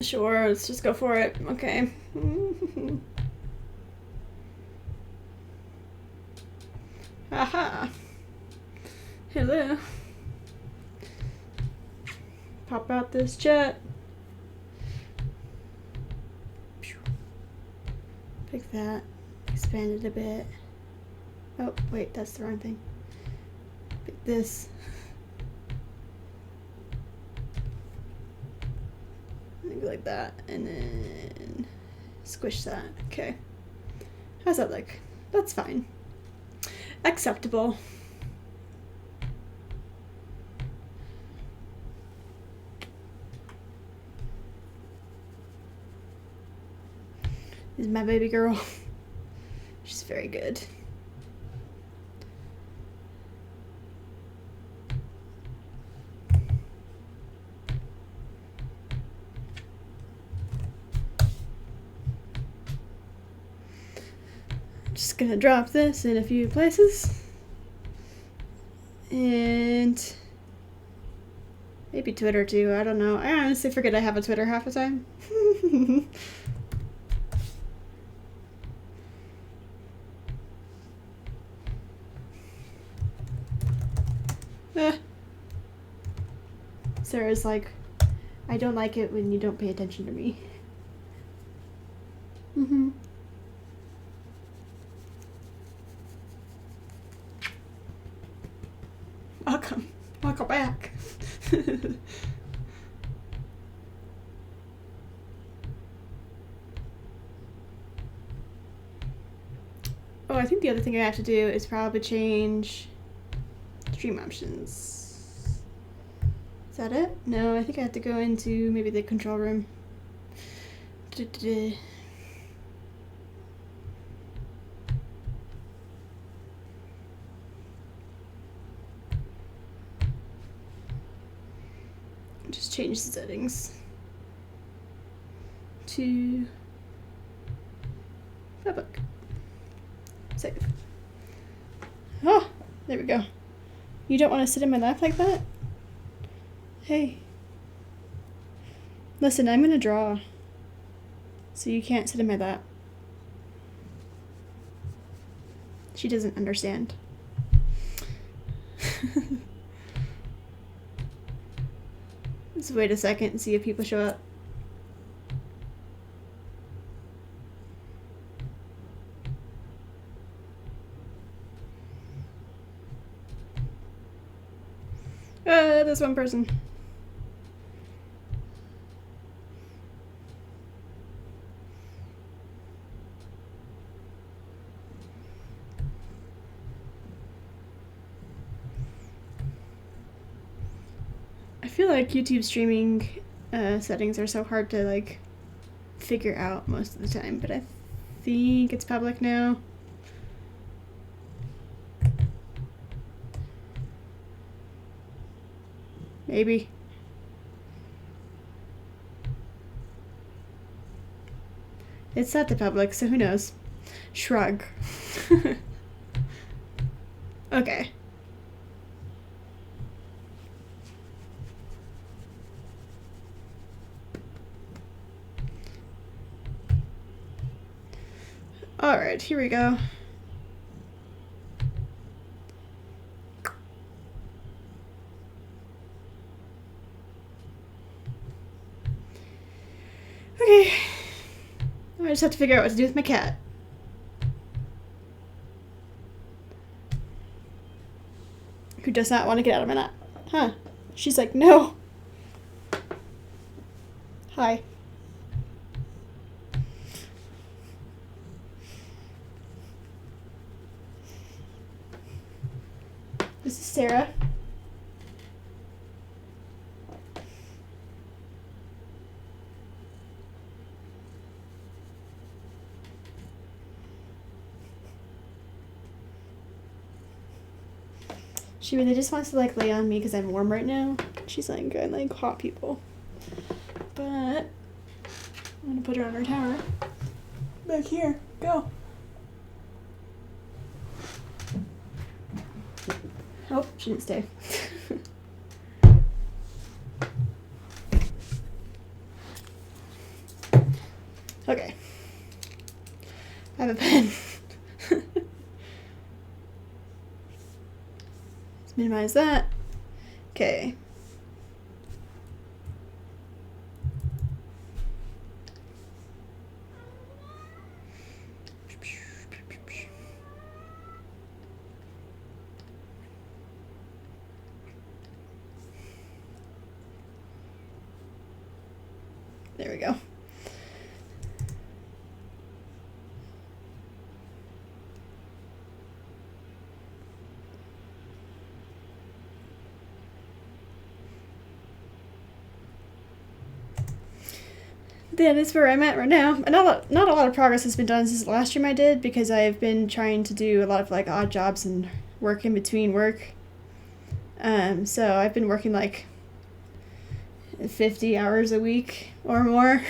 Sure, let's just go for it. Okay. Aha. Hello. Pop out this chat. Pick that. Expand it a bit. Oh, wait, that's the wrong thing. Pick this. Maybe like that. And then squish that. Okay. How's that look? That's fine. Acceptable. This is my baby girl. She's very good. Just gonna drop this in a few places. And maybe Twitter too, I don't know. I honestly forget I have a Twitter half the time. Sarah's like, I don't like it when you don't pay attention to me. Welcome. Welcome back. Oh, I think the other thing I have to do is probably change stream options. Is that it? No, I think I have to go into maybe the control room. Just change the settings to public. Save. Oh, there we go. You don't want to sit in my lap like that? Hey. Listen, I'm gonna draw. So you can't sit in my lap. She doesn't understand. Let's wait a second and see if people show up. There's one person. I feel like YouTube streaming settings are so hard to like figure out most of the time, but I think it's public now. Maybe. It's set to public, so who knows? Shrug. Okay. Alright, here we go. Okay. I just have to figure out what to do with my cat. Who does not want to get out of my lap. Huh. She's like, no. Hi. This is Sarah. She really just wants to like lay on me because I'm warm right now. She's like, I like hot people. But I'm gonna put her on her tower. Back here. Go. Oh, she didn't stay. Okay. I have a pen. Let's minimize that. Okay. There we go. That is where I'm at right now. And not a lot of progress has been done since the last stream I did, because I've been trying to do a lot of like odd jobs and work in between work. So I've been working like 50 hours a week or more.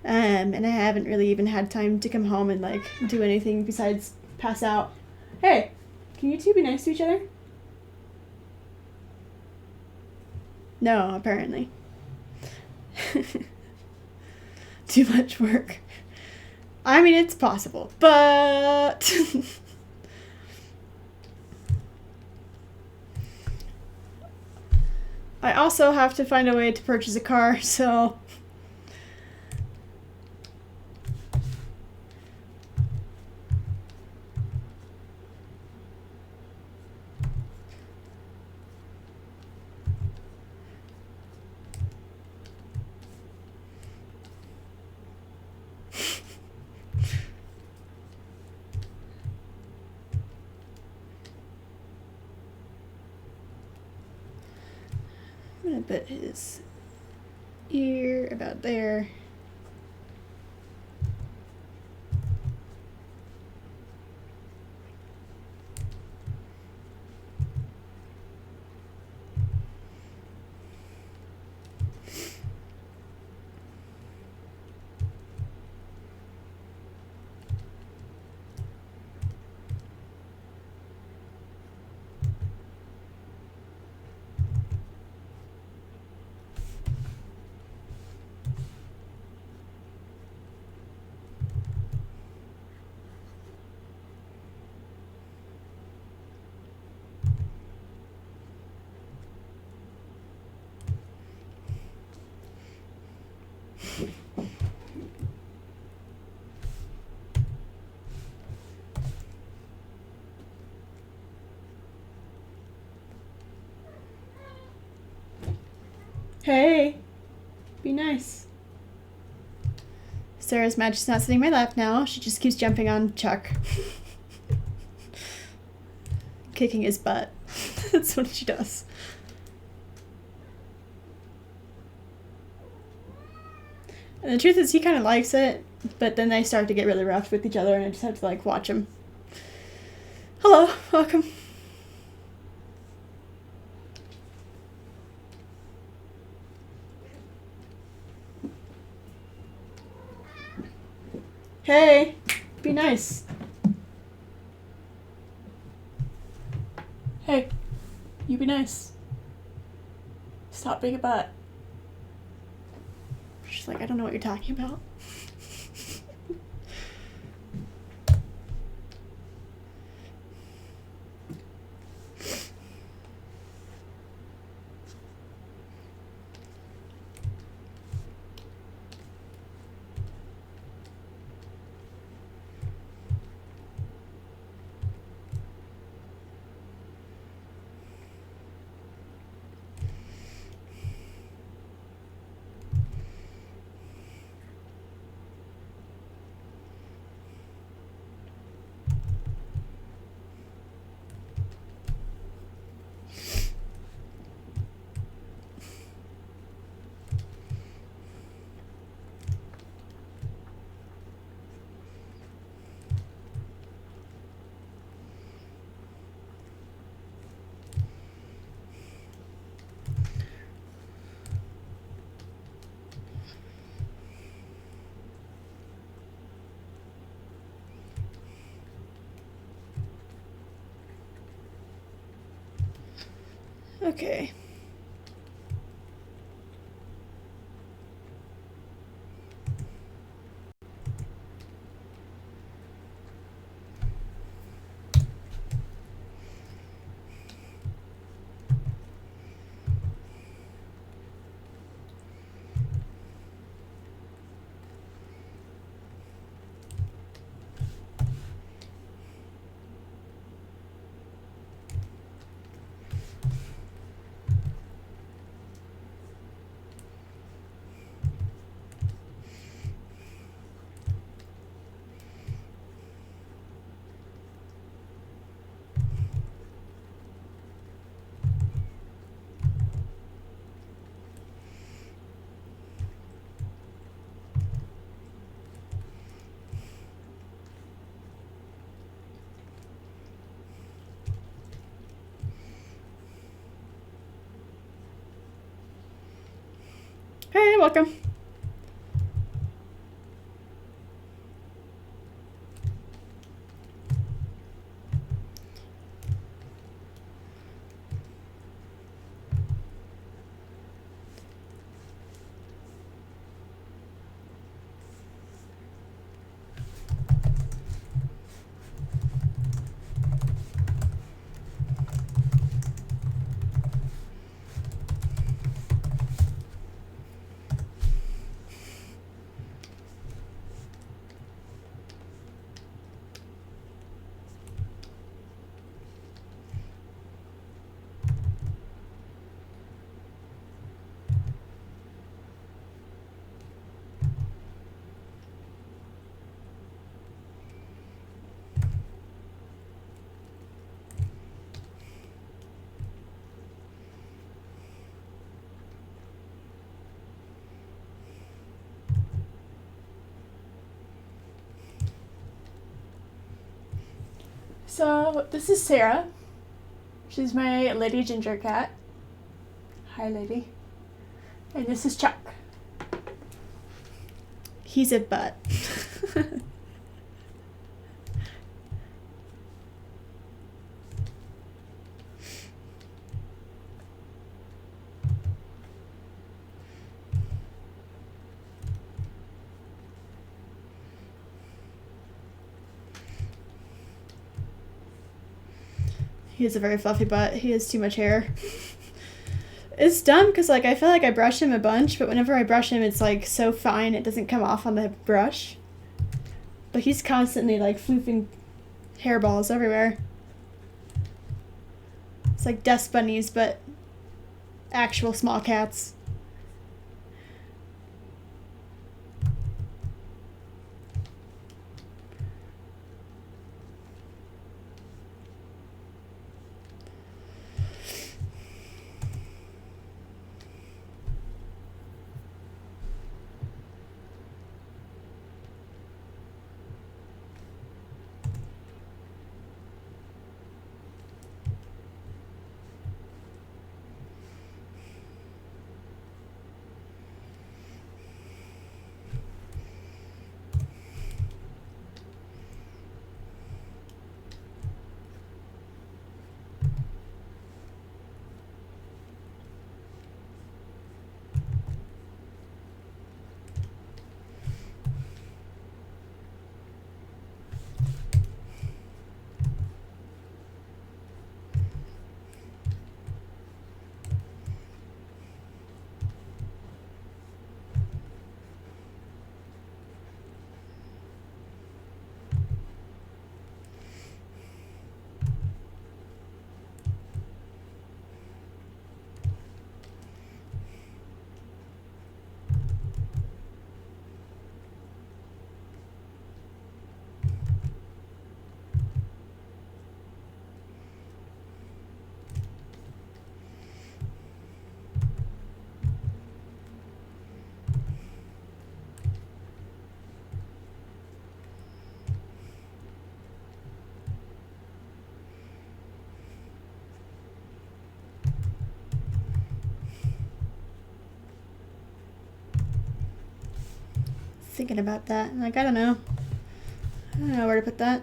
And I haven't really even had time to come home and like do anything besides pass out. Hey, can you two be nice to each other? No, apparently. Too much work. I mean, it's possible, but I also have to find a way to purchase a car, so I'm gonna put his ear about there. Hey, be nice. Sarah's Majesty's not sitting in my lap now. She just keeps jumping on Chuck. Kicking his butt. That's what she does. And the truth is, he kind of likes it, but then they start to get really rough with each other, and I just have to, like, watch him. Hello, welcome. Hey, be nice. Hey, you be nice. Stop being a butt. She's like, I don't know what you're talking about. Okay. You're welcome. So this is Sarah. She's my lady ginger cat. Hi, lady. And this is Chuck. He's a butt. He has a very fluffy butt. He has too much hair. It's dumb because, like, I feel like I brush him a bunch, but whenever I brush him, it's, like, so fine it doesn't come off on the brush. But he's constantly, like, floofing hairballs everywhere. It's like dust bunnies, but actual small cats. Thinking about that. Like, I don't know. I don't know where to put that.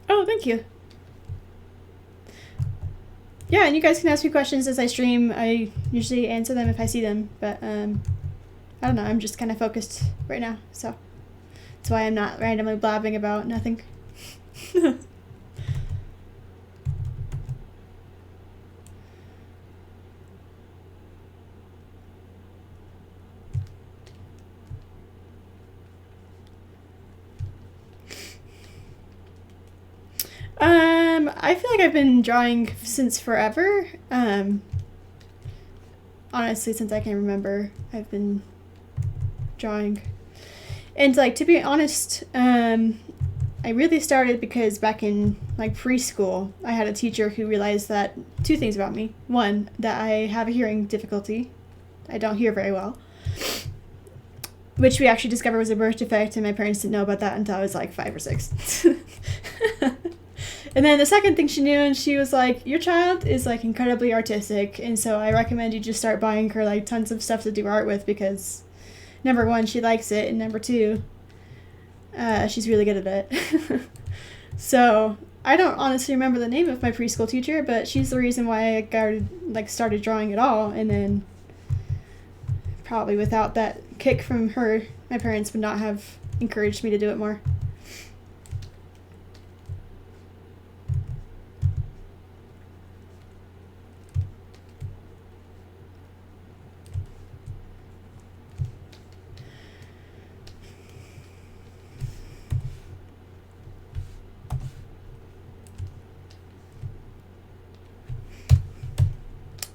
Oh, thank you. yeah, and you guys can ask me questions as I stream. I usually answer them if I see them, but I don't know. I'm just kind of focused right now, so that's why I'm not randomly blabbing about nothing. I feel like I've been drawing since forever. Honestly, since I can remember, I've been drawing. And like, to be honest, I really started because back in like preschool, I had a teacher who realized that two things about me. One, that I have a hearing difficulty. I don't hear very well. Which we actually discovered was a birth defect, and my parents didn't know about that until I was like 5 or 6. And then the second thing she knew, and she was like, your child is like incredibly artistic, and so I recommend you just start buying her like tons of stuff to do art with, because number one, she likes it, and number two, she's really good at it. So I don't honestly remember the name of my preschool teacher, but she's the reason why I started drawing at all. And then probably without that kick from her, my parents would not have encouraged me to do it more.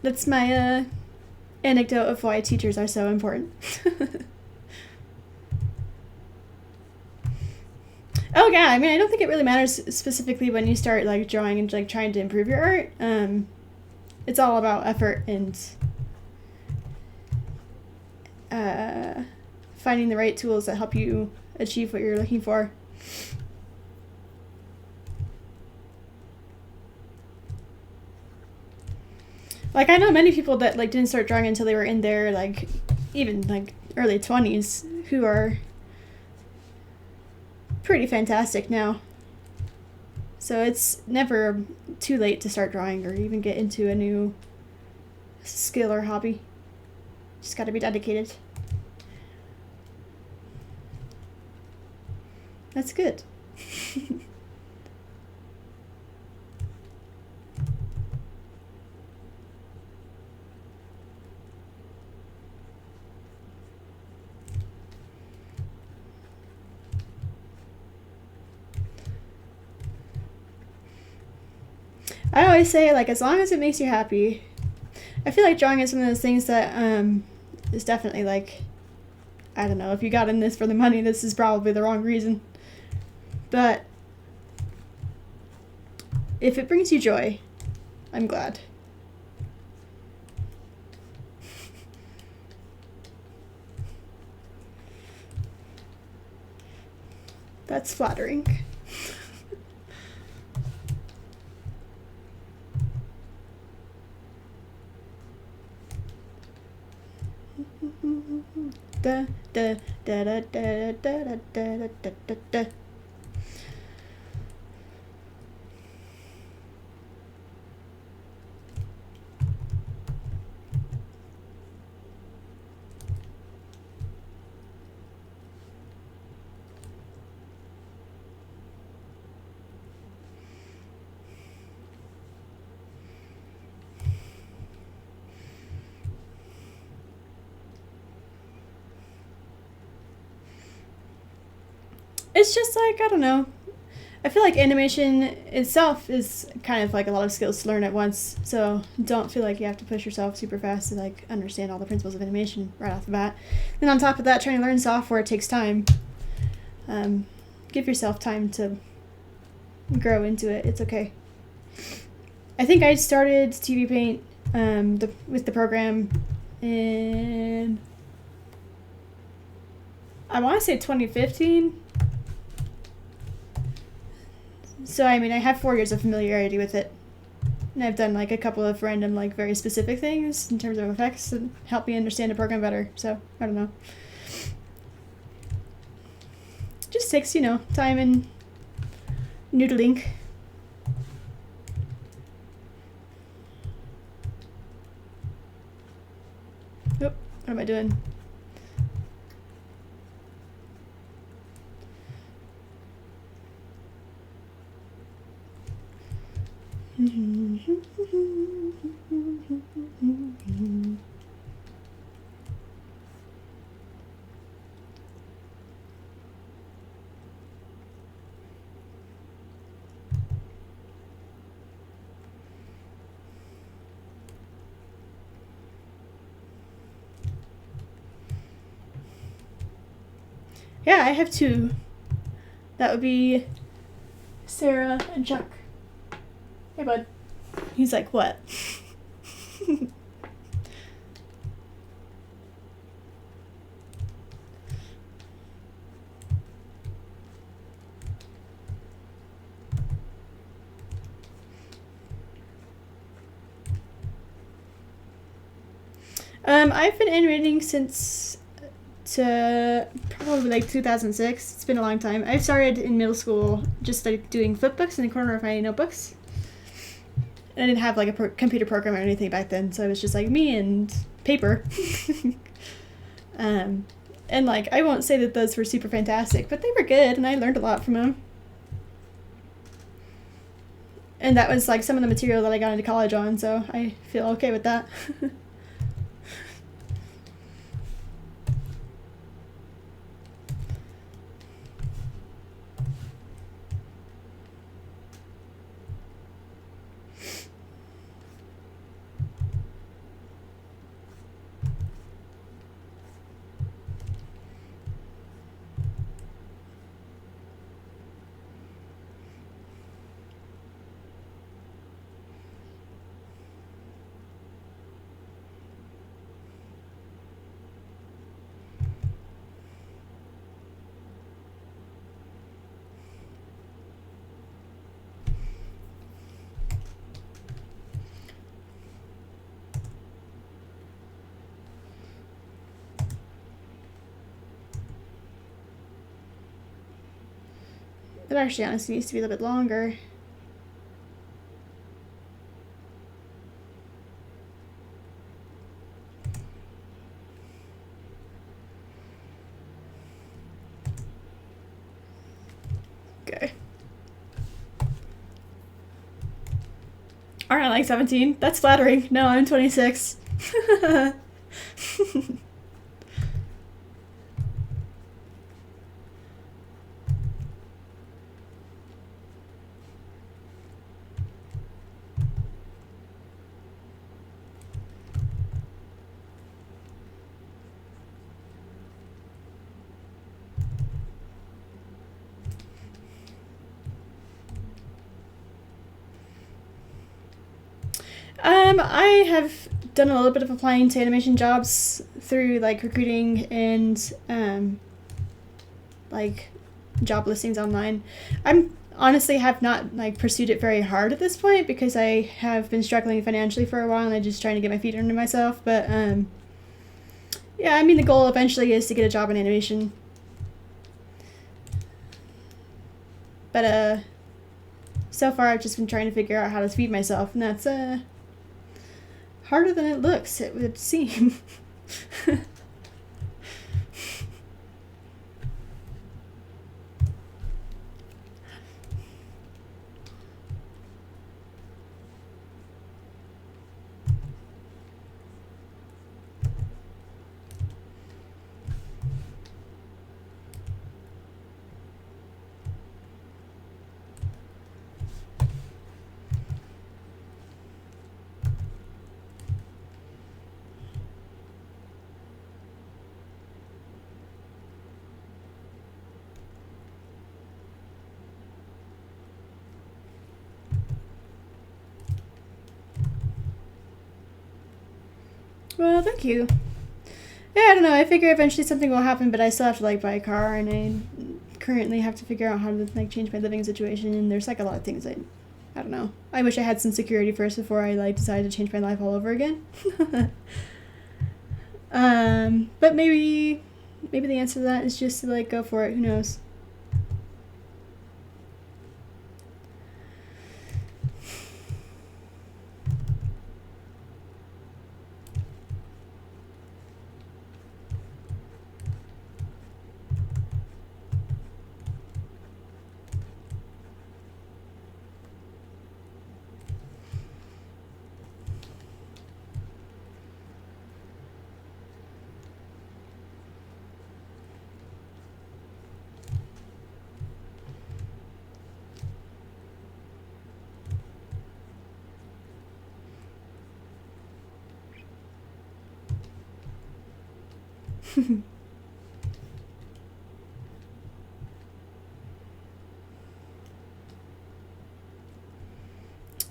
That's my anecdote of why teachers are so important. Oh yeah, I mean, I don't think it really matters specifically when you start like drawing and like trying to improve your art. It's all about effort and finding the right tools that help you achieve what you're looking for. Like, I know many people that like didn't start drawing until they were in their like even like early 20s who are pretty fantastic now. So it's never too late to start drawing or even get into a new skill or hobby. Just gotta be dedicated. That's good. I always say, like, as long as it makes you happy. I feel like drawing is one of those things that is definitely like, I don't know, if you got in this for the money, this is probably the wrong reason. But if it brings you joy, I'm glad. That's flattering. Da da da da da da da da da da. It's just like, I don't know. I feel like animation itself is kind of like a lot of skills to learn at once, so don't feel like you have to push yourself super fast to like understand all the principles of animation right off the bat. Then on top of that, trying to learn software takes time. Give yourself time to grow into it. It's okay. I think I started TV Paint with the program in, I want to say 2015. So, I mean, I have 4 years of familiarity with it. And I've done, like, a couple of random, like, very specific things in terms of effects that help me understand the program better. So, I don't know. Just takes, you know, time and noodling. doing? Yeah, I have two. That would be Sarah and Chuck. Hey, bud. He's like, what? I've been animating since probably like 2006. It's been a long time. I started in middle school just like doing flipbooks in the corner of my notebooks. I didn't have like a computer program or anything back then, so it was just like me and paper. And like I won't say that those were super fantastic, but they were good, and I learned a lot from them. And that was like some of the material that I got into college on, so I feel okay with that. It actually honestly needs to be a little bit longer. Okay. Aren't I like 17? That's flattering. No, I'm 26. I have done a little bit of applying to animation jobs through like recruiting and like job listings online. I'm honestly have not like pursued it very hard at this point because I have been struggling financially for a while and I'm just trying to get my feet under myself. But yeah, I mean the goal eventually is to get a job in animation. But so far I've just been trying to figure out how to feed myself, and that's harder than it looks, it would seem. Well, thank you. Yeah, I don't know. I figure eventually something will happen, but I still have to like buy a car, and I currently have to figure out how to like change my living situation. And there's like a lot of things I don't know. I wish I had some security first before I like decided to change my life all over again. But maybe the answer to that is just to like go for it. Who knows?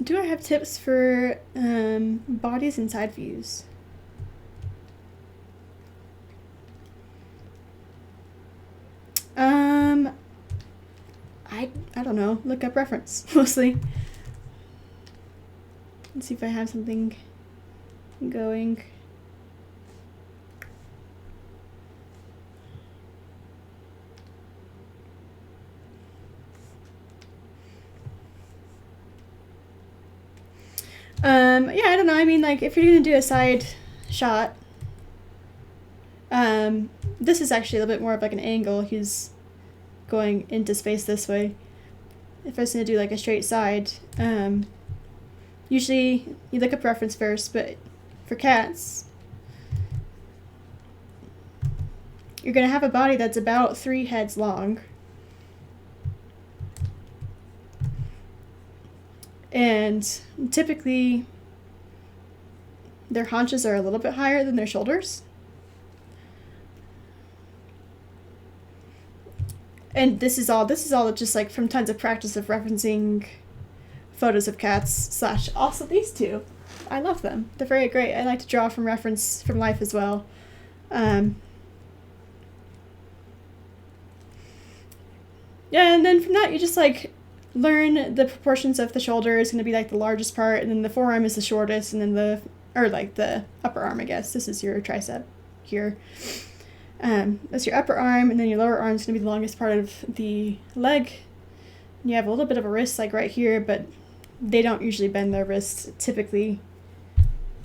Do I have tips for bodies and side views? I don't know. Look up reference mostly. Let's see if I have something going. Yeah, I don't know. I mean, like, if you're gonna do a side shot, this is actually a little bit more of like an angle. He's going into space this way. If I was gonna do like a straight side, usually you look up reference first, but for cats, you're gonna have a body that's about 3 heads long. And typically their haunches are a little bit higher than their shoulders. And this is all just like from tons of practice of referencing photos of cats / also these two. I love them. They're very great. I like to draw from reference from life as well. Yeah, and then from that you just like learn the proportions of the shoulder is going to be like the largest part, and then the forearm is the shortest, and then the upper arm, I guess. This is your tricep here. That's your upper arm, and then your lower arm is going to be the longest part of the leg. You have a little bit of a wrist like right here, but they don't usually bend their wrists typically,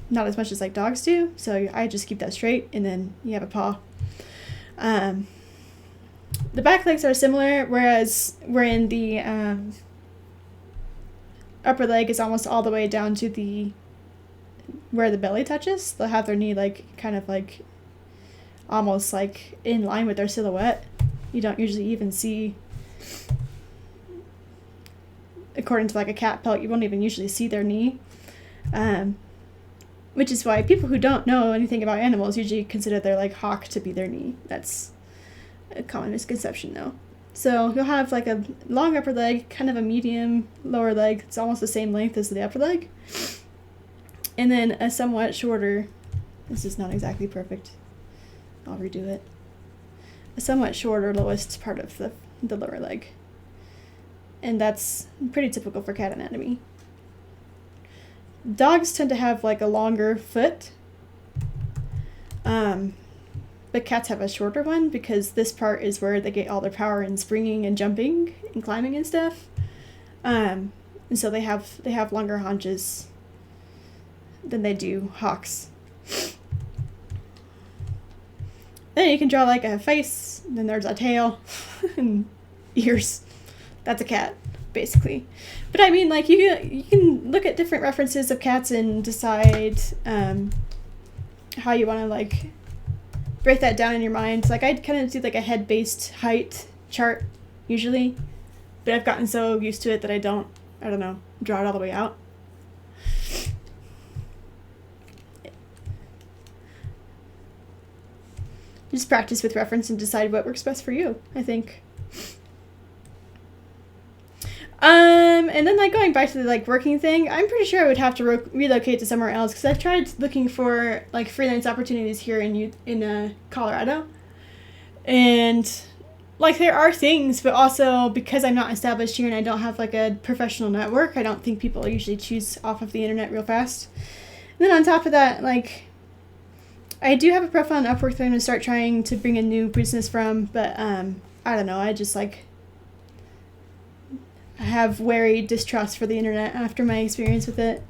not as much as like dogs do, so I just keep that straight, and then you have a paw. The back legs are similar, whereas wherein the upper leg is almost all the way down to where the belly touches. They'll have their knee like kind of like almost like in line with their silhouette. You don't usually even see, according to like a cat pelt, you won't even usually see their knee. Which is why people who don't know anything about animals usually consider their like hock to be their knee. That's a common misconception though. So you'll have like a long upper leg, kind of a medium lower leg. It's almost the same length as the upper leg. And then a somewhat shorter, this is not exactly perfect, I'll redo it. A somewhat shorter lowest part of the lower leg. And that's pretty typical for cat anatomy. Dogs tend to have like a longer foot. But cats have a shorter one because this part is where they get all their power in springing and jumping and climbing and stuff. And so they have longer haunches than they do hocks. Then you can draw like a face, then there's a tail, and ears. That's a cat, basically. But I mean, like, you can look at different references of cats and decide how you want to, like, break that down in your mind. Like, I'd kind of do, like, a head-based height chart, usually. But I've gotten so used to it that I don't know, draw it all the way out. Just practice with reference and decide what works best for you, I think. And then, like, going back to the, like, working thing, I'm pretty sure I would have to relocate to somewhere else, because I've tried looking for, like, freelance opportunities here in Colorado. And, like, there are things, but also because I'm not established here and I don't have, like, a professional network, I don't think people usually choose off of the internet real fast. And then on top of that, like, I do have a profile on Upwork that I'm going to start trying to bring in new business from, but, I don't know, I just, like, I have wary distrust for the internet after my experience with it.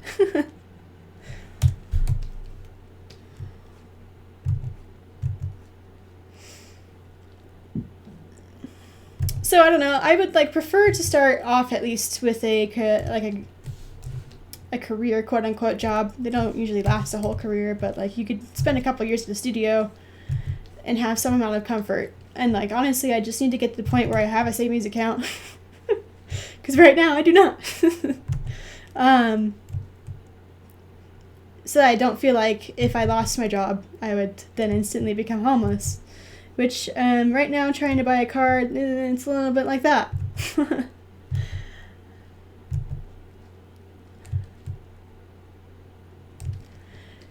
So I don't know. I would like prefer to start off at least with a career quote unquote job. They don't usually last a whole career, but like you could spend a couple years at the studio and have some amount of comfort. And like honestly, I just need to get to the point where I have a savings account. Because right now I do not. So I don't feel like if I lost my job, I would then instantly become homeless. which right now I'm trying to buy a car, it's a little bit like that.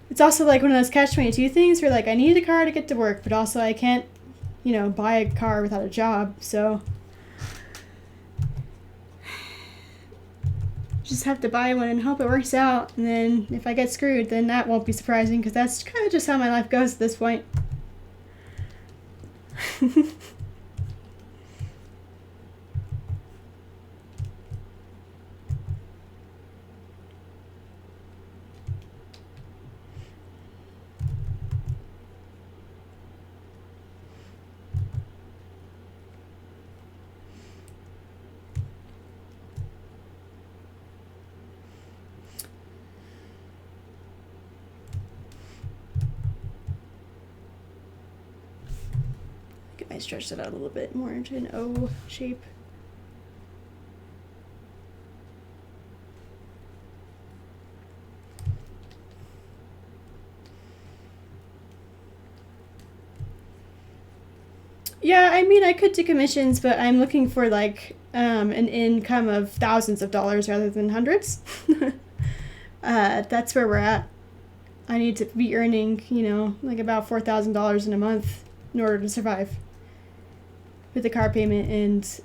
It's also like one of those catch-22 things where like I need a car to get to work, but also I can't, buy a car without a job, so just have to buy one and hope it works out, and then if I get screwed, then that won't be surprising, because that's kind of just how my life goes at this point. I stretched it out a little bit more into an O shape. Yeah, I mean, I could do commissions, but I'm looking for like an income of thousands of dollars rather than hundreds. That's where we're at. I need to be earning, like about $4,000 in a month in order to survive, with the car payment and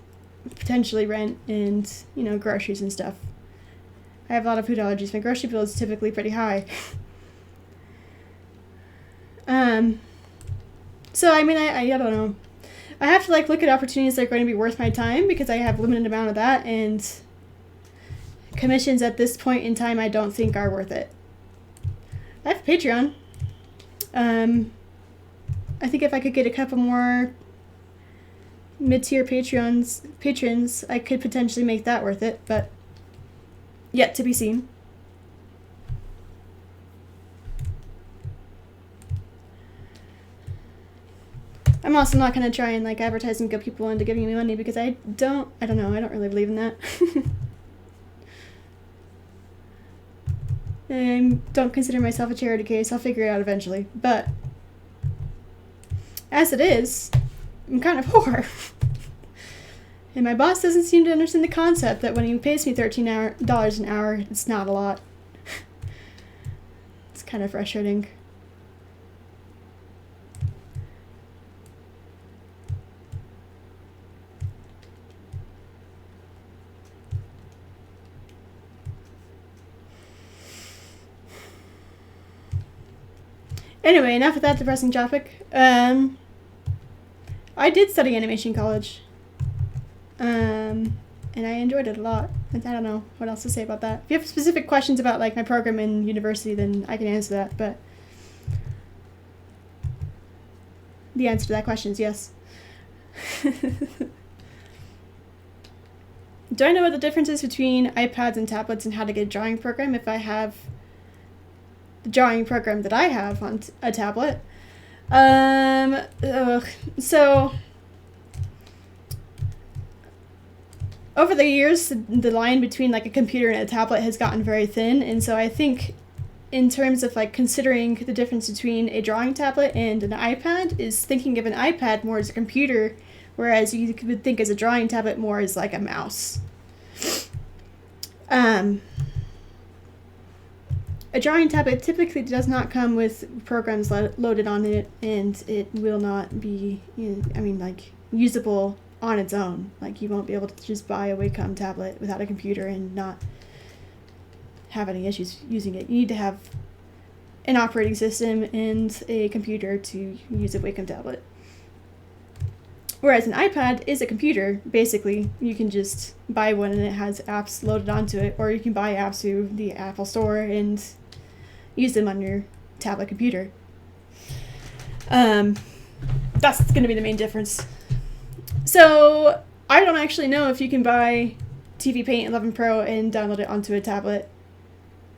potentially rent and, groceries and stuff. I have a lot of food allergies. My grocery bill is typically pretty high. So, I mean, I don't know. I have to, look at opportunities that are going to be worth my time, because I have a limited amount of that, and commissions at this point in time I don't think are worth it. I have Patreon. I think if I could get a couple more mid-tier patrons, I could potentially make that worth it, but yet to be seen. I'm also not going to try and advertise and get people into giving me money, because I don't know, I don't really believe in that. I don't consider myself a charity case. I'll figure it out eventually, but as it is, I'm kind of poor. And my boss doesn't seem to understand the concept that when he pays me $13 an hour, it's not a lot. It's kind of frustrating. Anyway, enough of that depressing topic. I did study animation in college. And I enjoyed it a lot. I don't know what else to say about that. If you have specific questions about my program in university, then I can answer that, but the answer to that question is yes. Do I know what the difference is between iPads and tablets and how to get a drawing program if I have the drawing program that I have on a tablet? So over the years, the line between a computer and a tablet has gotten very thin, and so I think in terms of considering the difference between a drawing tablet and an iPad is thinking of an iPad more as a computer, whereas you could think as a drawing tablet more as a mouse. A drawing tablet typically does not come with programs loaded on it, and it will not be, usable on its own. You won't be able to just buy a Wacom tablet without a computer and not have any issues using it. You need to have an operating system and a computer to use a Wacom tablet. Whereas an iPad is a computer, basically. You can just buy one and it has apps loaded onto it, or you can buy apps through the Apple Store and use them on your tablet computer. That's going to be the main difference. So, I don't actually know if you can buy TV Paint 11 Pro and download it onto a tablet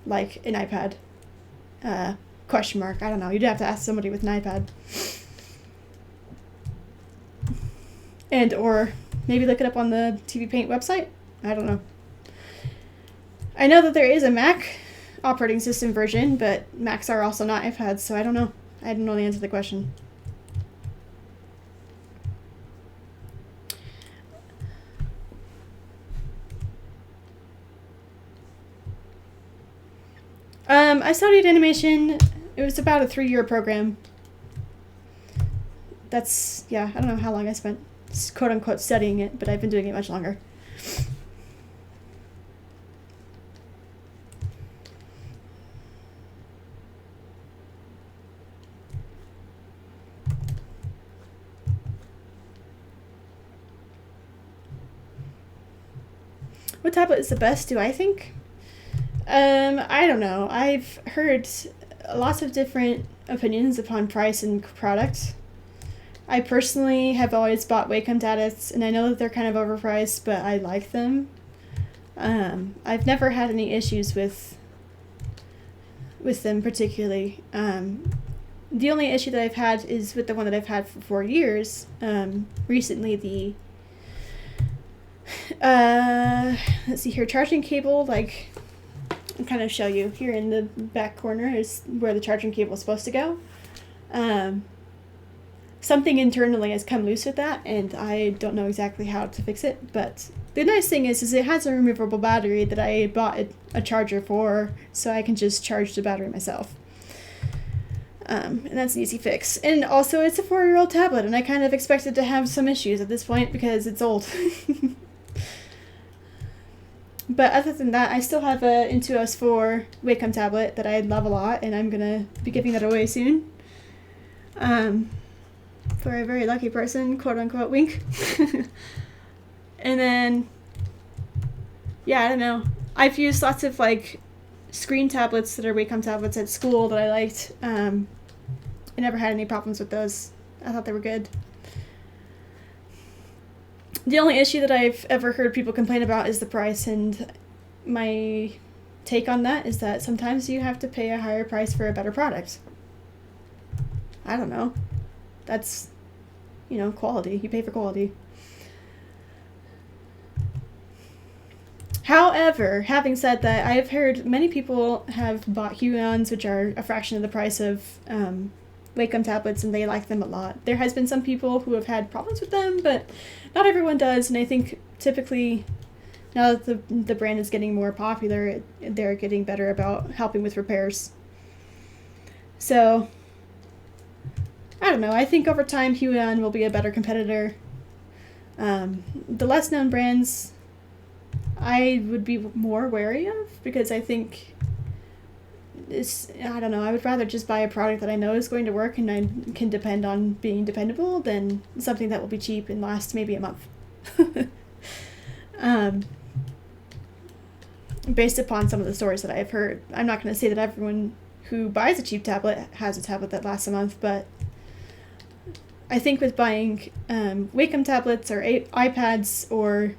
like an iPad. Question mark. I don't know. You'd have to ask somebody with an iPad. And or maybe look it up on the TV Paint website. I don't know. I know that there is a Mac operating system version, but Macs are also not iPads, so I don't know. I don't know the answer to the question. I studied animation. It was about a 3-year program. That's, yeah, I don't know how long I spent quote unquote studying it, but I've been doing it much longer. What tablet is the best, do I think? I don't know. I've heard lots of different opinions upon price and product. I personally have always bought Wacom tablets, and I know that they're kind of overpriced, but I like them. I've never had any issues with them particularly. The only issue that I've had is with the one that I've had for 4 years. Recently, the let's see here, charging cable, like, I'll kind of show you here in the back corner is where the charging cable is supposed to go. Something internally has come loose with that, and I don't know exactly how to fix it, but the nice thing is it has a removable battery that I bought a charger for, so I can just charge the battery myself. And that's an easy fix. And also, it's a 4-year-old tablet, and I kind of expected to have some issues at this point because it's old. But other than that, I still have a Intuos 4 Wacom tablet that I love a lot, and I'm going to be giving that away soon. For a very lucky person, quote unquote, wink. And then, yeah, I don't know. I've used lots of, like, screen tablets that are Wacom tablets at school that I liked. I never had any problems with those. I thought they were good. The only issue that I've ever heard people complain about is the price, and my take on that is that sometimes you have to pay a higher price for a better product. I don't know. That's, quality. You pay for quality. However, having said that, I have heard many people have bought Huions, which are a fraction of the price of Wacom tablets, and they like them a lot. There has been some people who have had problems with them, but not everyone does, and I think typically now that the brand is getting more popular, they're getting better about helping with repairs. So, I don't know. I think over time Huion will be a better competitor. The less known brands I would be more wary of, because I think I don't know, I would rather just buy a product that I know is going to work and I can depend on being dependable than something that will be cheap and last maybe a month. Based upon some of the stories that I've heard. I'm not going to say that everyone who buys a cheap tablet has a tablet that lasts a month, but I think with buying Wacom tablets or iPads, or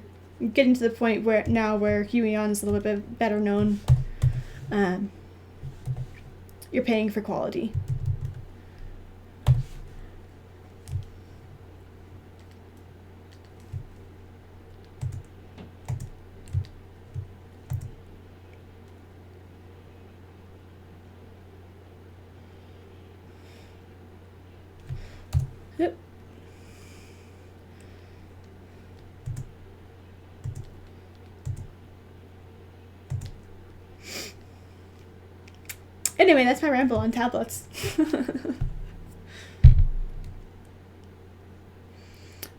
getting to the point where Huion is a little bit better known, you're paying for quality. Yep. Anyway, that's my ramble on tablets.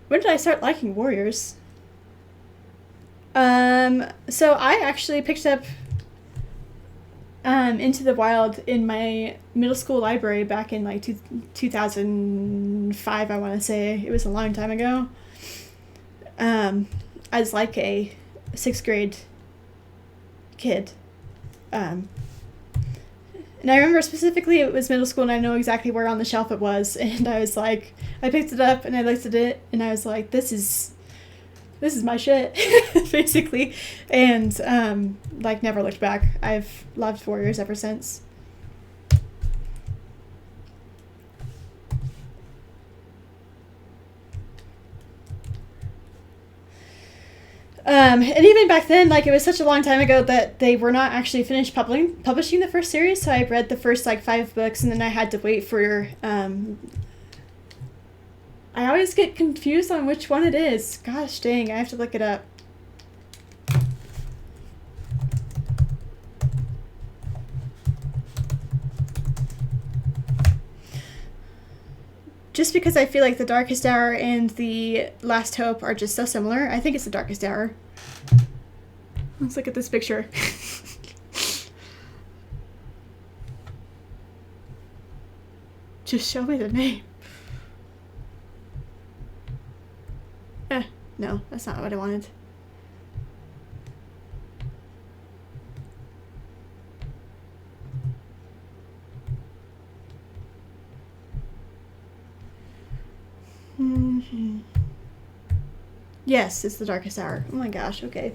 When did I start liking Warriors? So I actually picked up Into the Wild in my middle school library back in like 2005, I want to say. It was a long time ago. As like a 6th grade kid. And I remember specifically it was middle school, and I know exactly where on the shelf it was, and I was like, I picked it up and I looked at it and I was like, this is my shit, basically. And like, never looked back. I've loved Warriors ever since. And even back then, like, it was such a long time ago that they were not actually finished publishing the first series, so I read the first, like, 5 books, and then I had to wait for, I always get confused on which one it is. Gosh dang, I have to look it up. just because I feel like the Darkest Hour and the Last Hope are just so similar, I think it's the Darkest Hour. Let's look at this picture. Just show me the name. No, that's not what I wanted. Yes, it's the Darkest Hour. Oh my gosh, okay.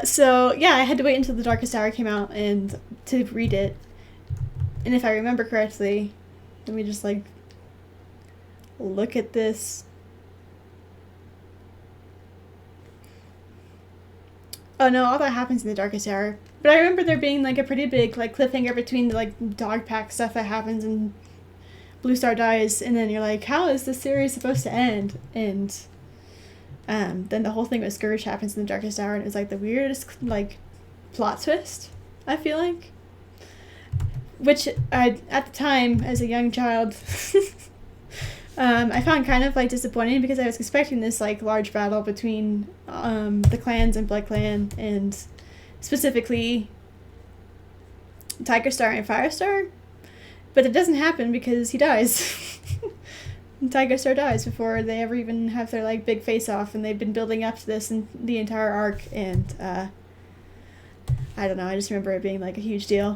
So yeah, I had to wait until the Darkest Hour came out and to read it. And if I remember correctly, let me just like look at this. Oh no, all that happens in the Darkest Hour. But I remember there being like a pretty big like cliffhanger between the like dog pack stuff that happens and Blue Star dies, and then you're like, how is this series supposed to end? And then the whole thing with Scourge happens in the Darkest Hour, and it was like the weirdest like plot twist, I feel like. Which I, at the time, as a young child, I found kind of like disappointing because I was expecting this like large battle between the clans and Blood Clan, and specifically Tiger Star and Firestar. But it doesn't happen because he dies. Tiger Star dies before they ever even have their like big face off, and they've been building up to this in the entire arc, and I don't know, I just remember it being like a huge deal.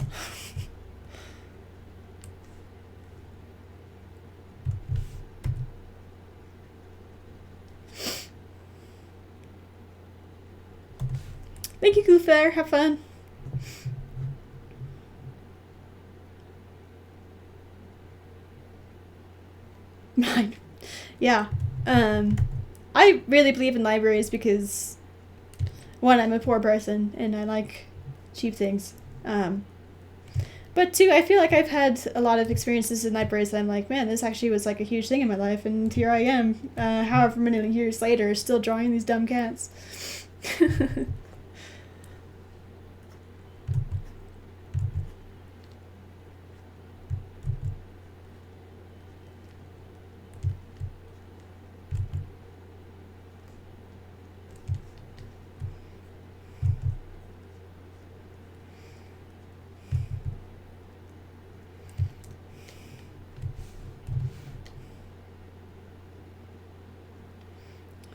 Thank you, Goofair. Have fun. Mine. Yeah. I really believe in libraries because, one, I'm a poor person and I like cheap things. But two, I feel like I've had a lot of experiences in libraries that I'm like, man, this actually was like a huge thing in my life, and here I am, however many years later, still drawing these dumb cats.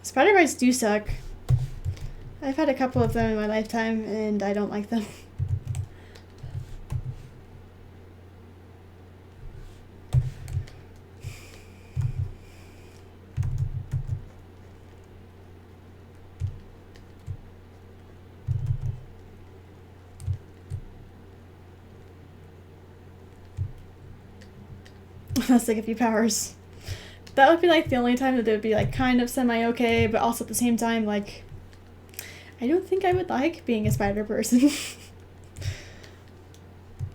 Spider bites do suck. I've had a couple of them in my lifetime, and I don't like them. That's like a few powers. That would be like the only time that it would be like kind of semi-okay, but also at the same time, like, I don't think I would like being a spider person.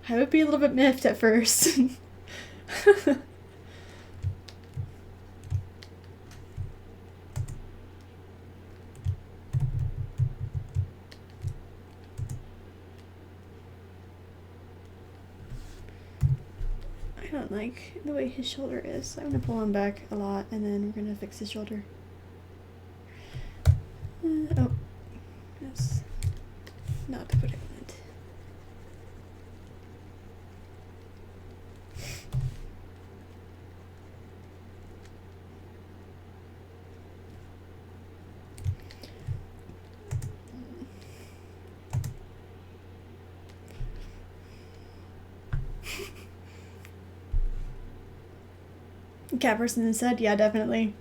I would be a little bit miffed at first. I don't like the way his shoulder is. I'm gonna pull him back a lot, and then we're gonna fix his shoulder. Oh, that's not what I wanted. Cat person said, yeah, definitely.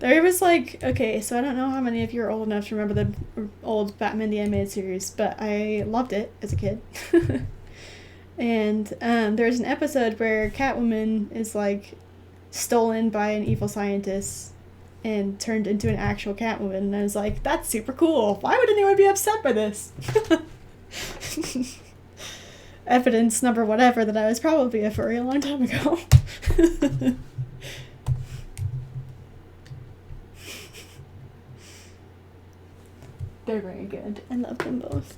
There was like, okay, so I don't know how many of you are old enough to remember the old Batman the Animated Series, but I loved it as a kid. And there's an episode where Catwoman is like stolen by an evil scientist and turned into an actual Catwoman, and I was like, that's super cool. Why would anyone be upset by this? Evidence number whatever that I was probably a furry a long time ago. They're very good. I love them both.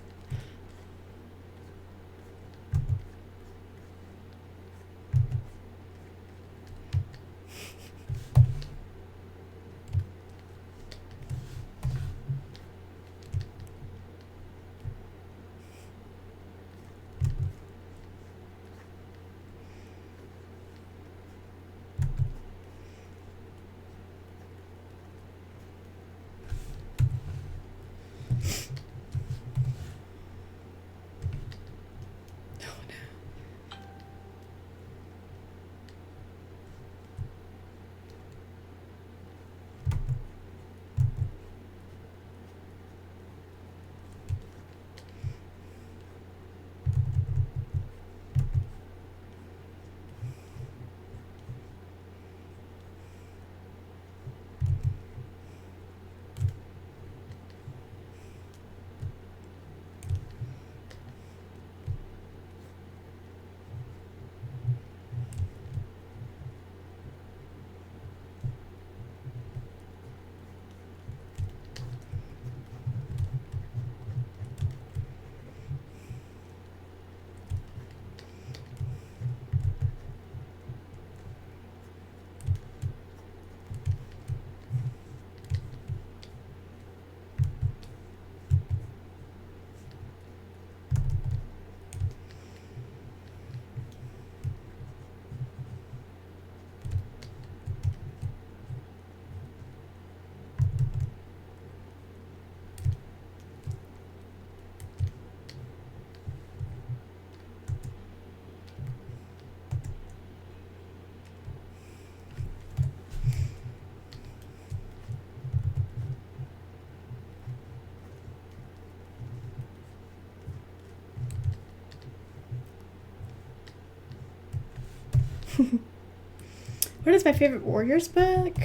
What is my favorite Warriors book?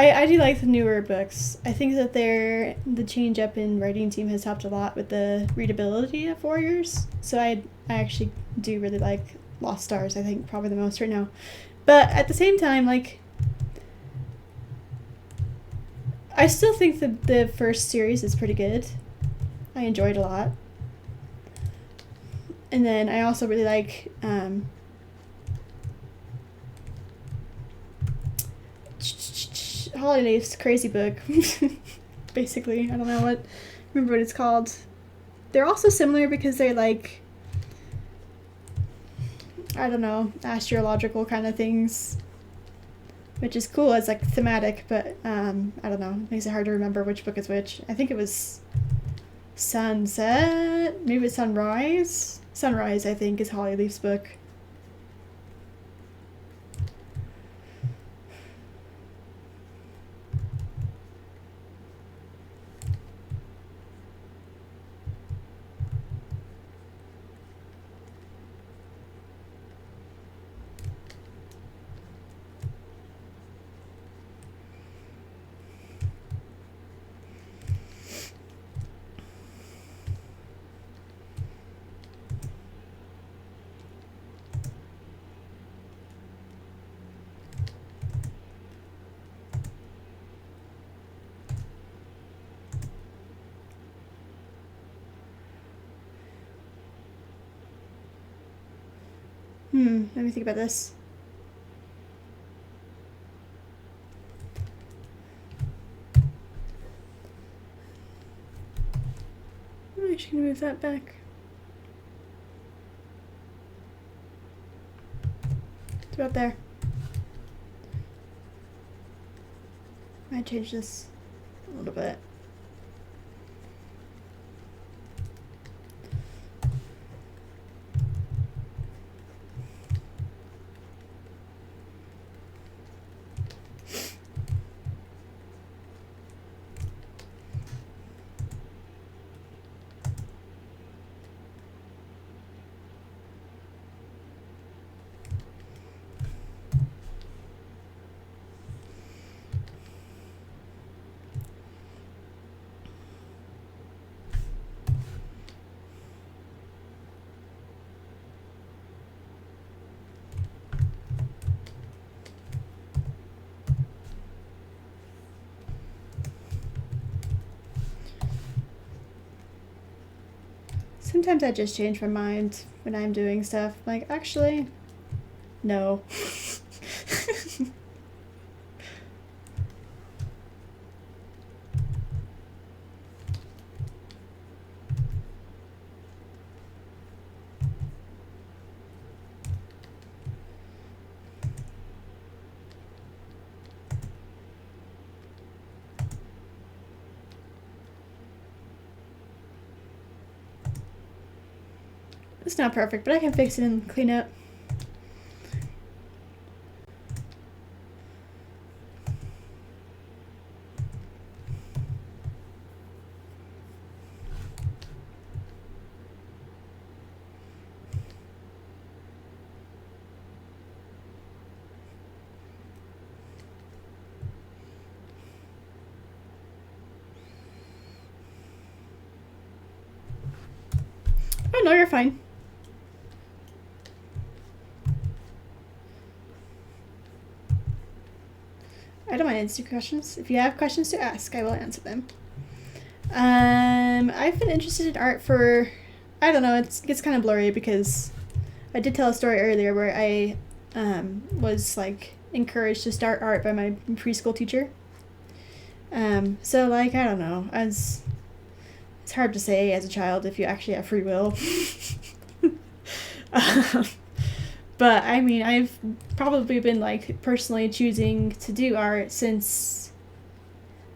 I do like the newer books. I think that the change up in writing team has helped a lot with the readability of Warriors. So I actually do really like Lost Stars, I think, probably the most right now. But at the same time, like, I still think the first series is pretty good. I enjoyed a lot. And then I also really like Holiday's crazy book. Basically, I don't remember what it's called. They're also similar because they're like, I don't know, astrological kind of things, which is cool as like thematic, but I don't know, it makes it hard to remember which book is which. I think it was Sunset, maybe it's Sunrise. Sunrise, I think, is Holly Leaf's book. Let me think about this. I'm actually gonna move that back. It's about there. Might change this a little bit. Sometimes I just change my mind when I'm doing stuff. Like, actually, no. It's not perfect, but I can fix it and clean up. Oh no, you're fine. I don't mind answering questions. If you have questions to ask, I will answer them. I've been interested in art for, I don't know, it gets kind of blurry because I did tell a story earlier where I was like encouraged to start art by my preschool teacher. So like, I don't know, it's hard to say as a child if you actually have free will. But I mean, I've probably been like personally choosing to do art since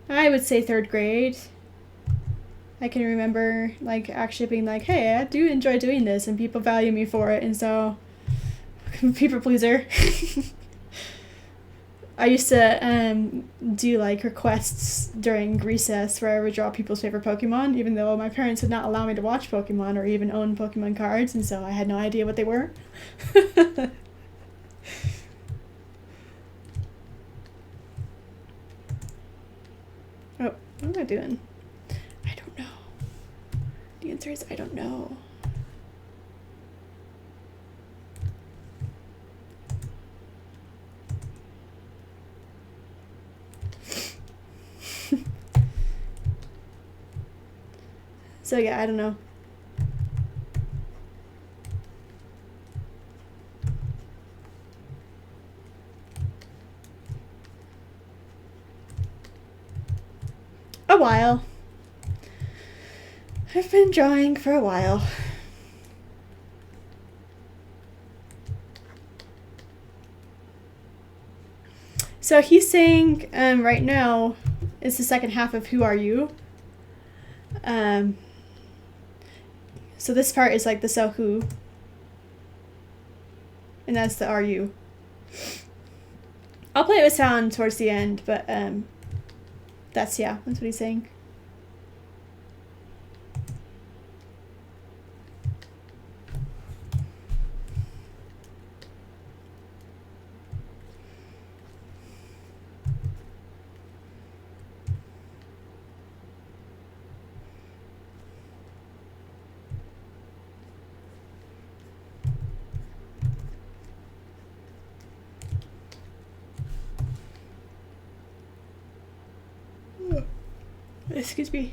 I would say 3rd grade. I can remember like actually being like, hey, I do enjoy doing this and people value me for it, and so people pleaser. I used to do like requests during recess where I would draw people's favorite Pokemon, even though my parents would not allow me to watch Pokemon or even own Pokemon cards, and so I had no idea what they were. Oh, what am I doing? I don't know. The answer is I don't know. So yeah, I don't know. A while. I've been drawing for a while. So he's saying right now is the second half of Who Are You? So this part is like the so who, and that's the are you. I'll play it with sound towards the end, but that's what he's saying. Excuse me.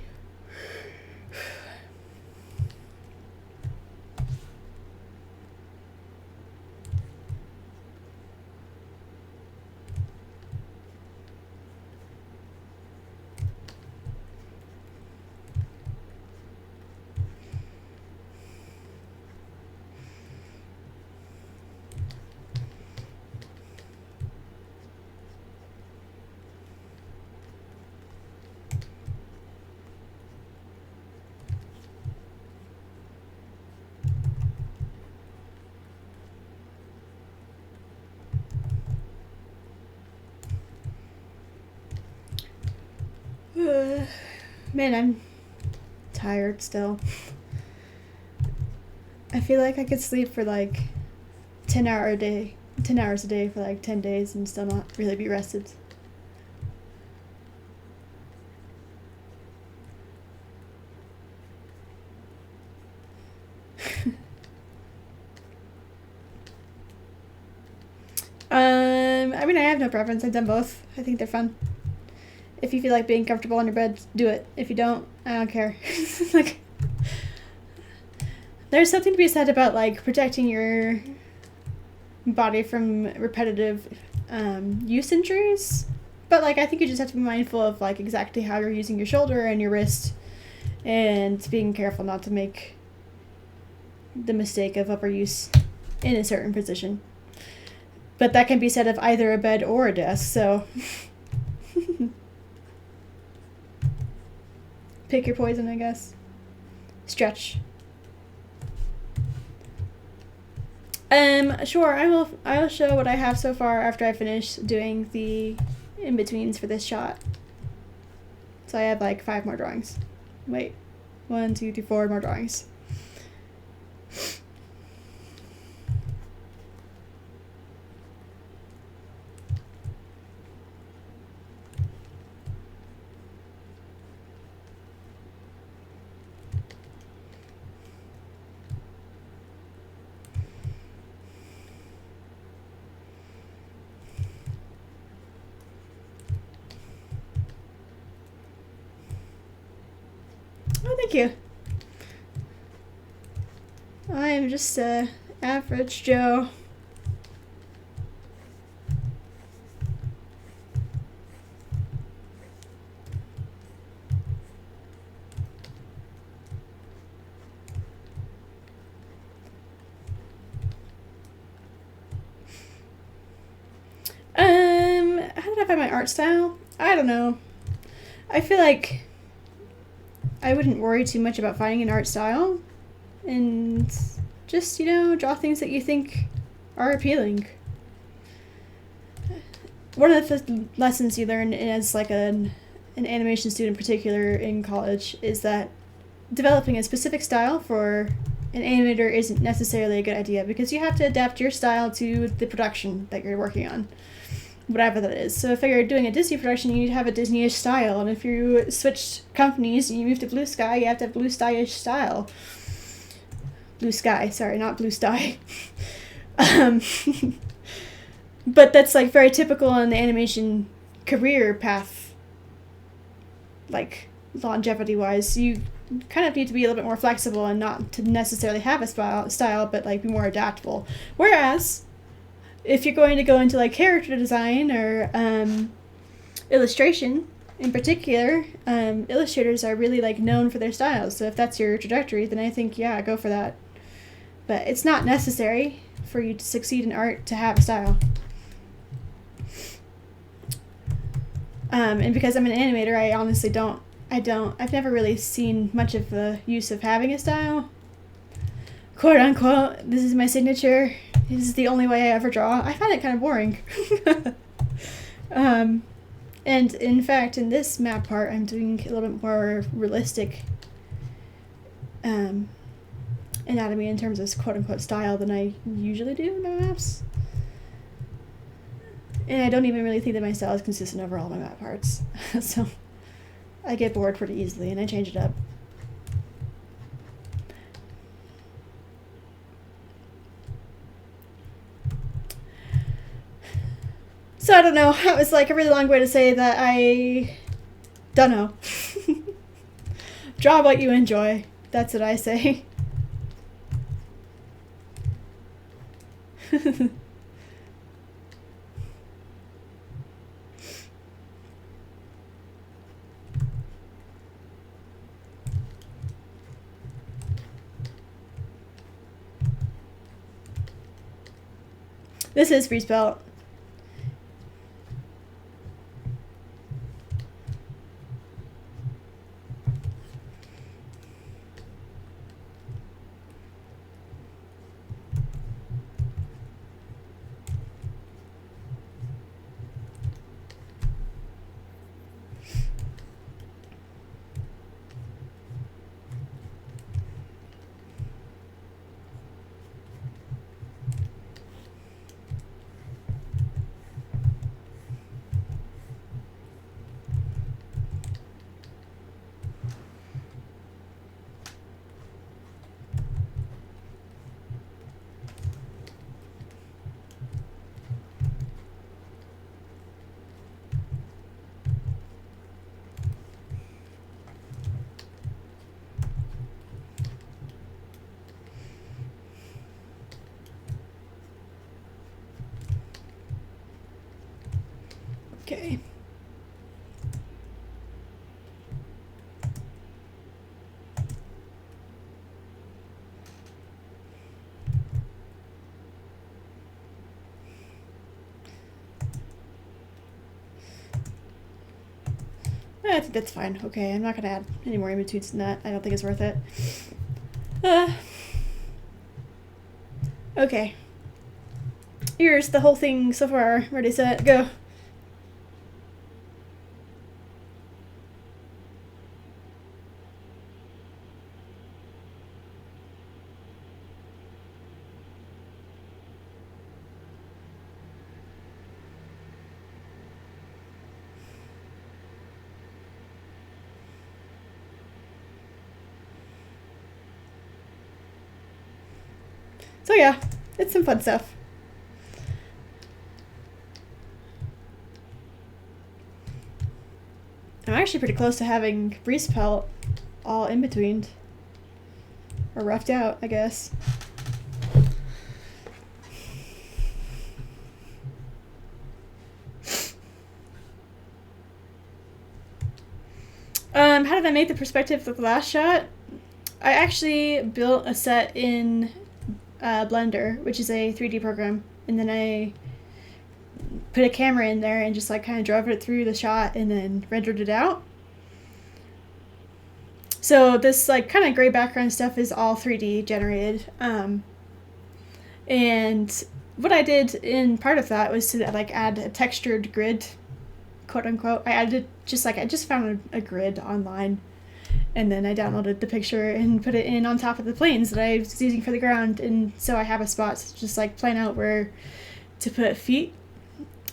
Man, I'm tired still. I feel like I could sleep for like 10 hours a day for like 10 days and still not really be rested. I mean, I have no preference. I've done both. I think they're fun. If you feel like being comfortable on your bed, do it. If you don't, I don't care. Like, there's something to be said about like protecting your body from repetitive use injuries. But like, I think you just have to be mindful of like exactly how you're using your shoulder and your wrist, and being careful not to make the mistake of overuse in a certain position. But that can be said of either a bed or a desk, so pick your poison, I guess. Stretch. Sure, I will show what I have so far after I finish doing the in-betweens for this shot. So I have like 5 more drawings. Wait. 1, 2, 3, 4 more drawings. Oh, thank you. I am just a average Joe. How did I find my art style? I don't know. I feel like I wouldn't worry too much about finding an art style, and just, draw things that you think are appealing. one of the lessons you learn as like an animation student in particular in college is that developing a specific style for an animator isn't necessarily a good idea, because you have to adapt your style to the production that you're working on, whatever that is. So if you're doing a Disney production, you need to have a Disney-ish style, and if you switch companies and you move to Blue Sky, you have to have Blue Sky-ish style. Blue Sky, sorry, not Blue Sky. But that's like very typical in the animation career path, like longevity-wise. You kind of need to be a little bit more flexible and not to necessarily have a style, but like be more adaptable. Whereas if you're going to go into like character design or illustration in particular, illustrators are really like known for their styles. So if that's your trajectory, then I think, yeah, go for that. But it's not necessary for you to succeed in art to have a style. And because I'm an animator, I honestly I've never really seen much of the use of having a style. Quote unquote, this is my signature. This is the only way I ever draw. I find it kind of boring. And in fact, in this map part, I'm doing a little bit more realistic anatomy in terms of quote unquote style than I usually do in my maps. And I don't even really think that my style is consistent over all my map parts. So I get bored pretty easily and I change it up. So I don't know. That was like a really long way to say that I don't know. Draw what you enjoy. That's what I say. This is Freeze Belt. Okay. I think that's fine. Okay, I'm not going to add any more in-betweens than that. I don't think it's worth it. Okay. Here's the whole thing so far. Ready, set, go. So yeah, it's some fun stuff. I'm actually pretty close to having Breeze Pelt all in between. Or roughed out, I guess. How did I make the perspective of the last shot? I actually built a set in Blender, which is a 3D program, and then I put a camera in there and just like kind of drove it through the shot and then rendered it out. So this like kind of gray background stuff is all 3D generated, and what I did in part of that was to like add a textured grid, quote unquote. I just found a grid online, and then I downloaded the picture and put it in on top of the planes that I was using for the ground, and so I have a spot to just like plan out where to put feet,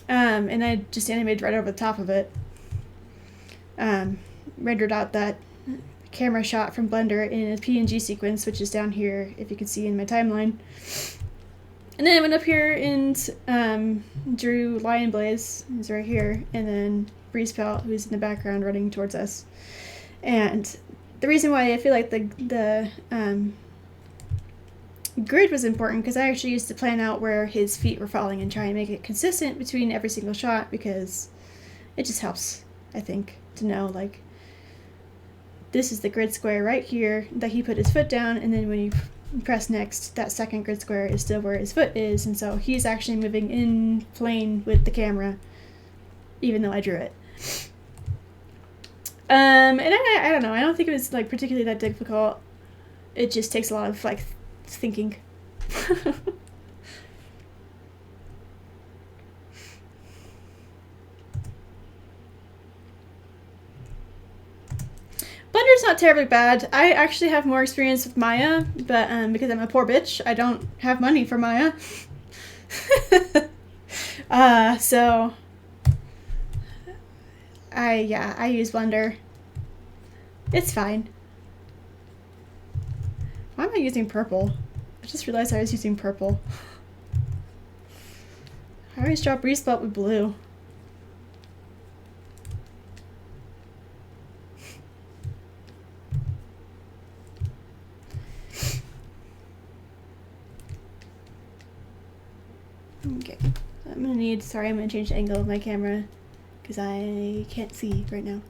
and I just animated right over the top of it. Rendered out that camera shot from Blender in a PNG sequence, which is down here if you can see in my timeline. And then I went up here and drew Lion Blaze, who's right here, and then Breeze Pelt, who's in the background running towards us. And the reason why I feel like the grid was important, because I actually used to plan out where his feet were falling and try and make it consistent between every single shot, because it just helps, I think, to know, like, this is the grid square right here that he put his foot down, and then when you press next, that second grid square is still where his foot is, and so he's actually moving in plane with the camera, even though I drew it. And I don't know, I don't think it was like particularly that difficult. It just takes a lot of like thinking. Blender's not terribly bad. I actually have more experience with Maya, but because I'm a poor bitch, I don't have money for Maya. So I use Blender. It's fine. Why am I using purple? I just realized I was using purple. I always draw Breeze Belt with blue. Okay, I'm gonna change the angle of my camera because I can't see right now.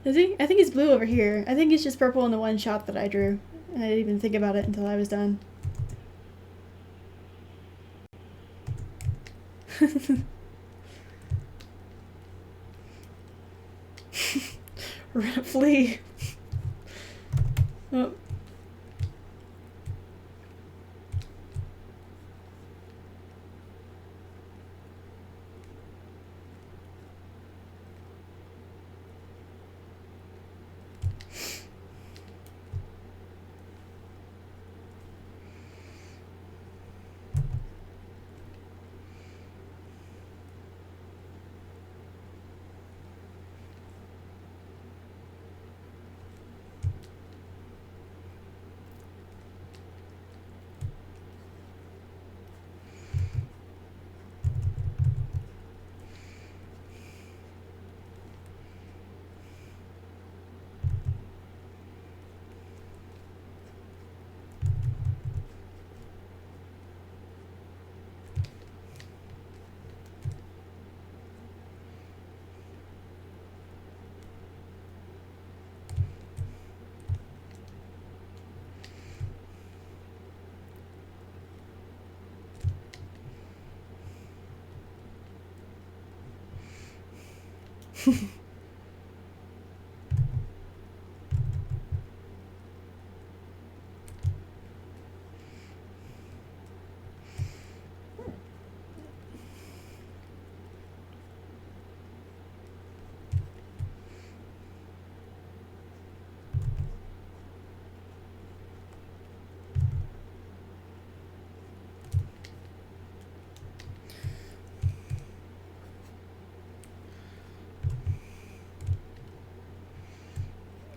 I think it's blue over here. I think it's just purple in the one shot that I drew. And I didn't even think about it until I was done. Flee. Oh.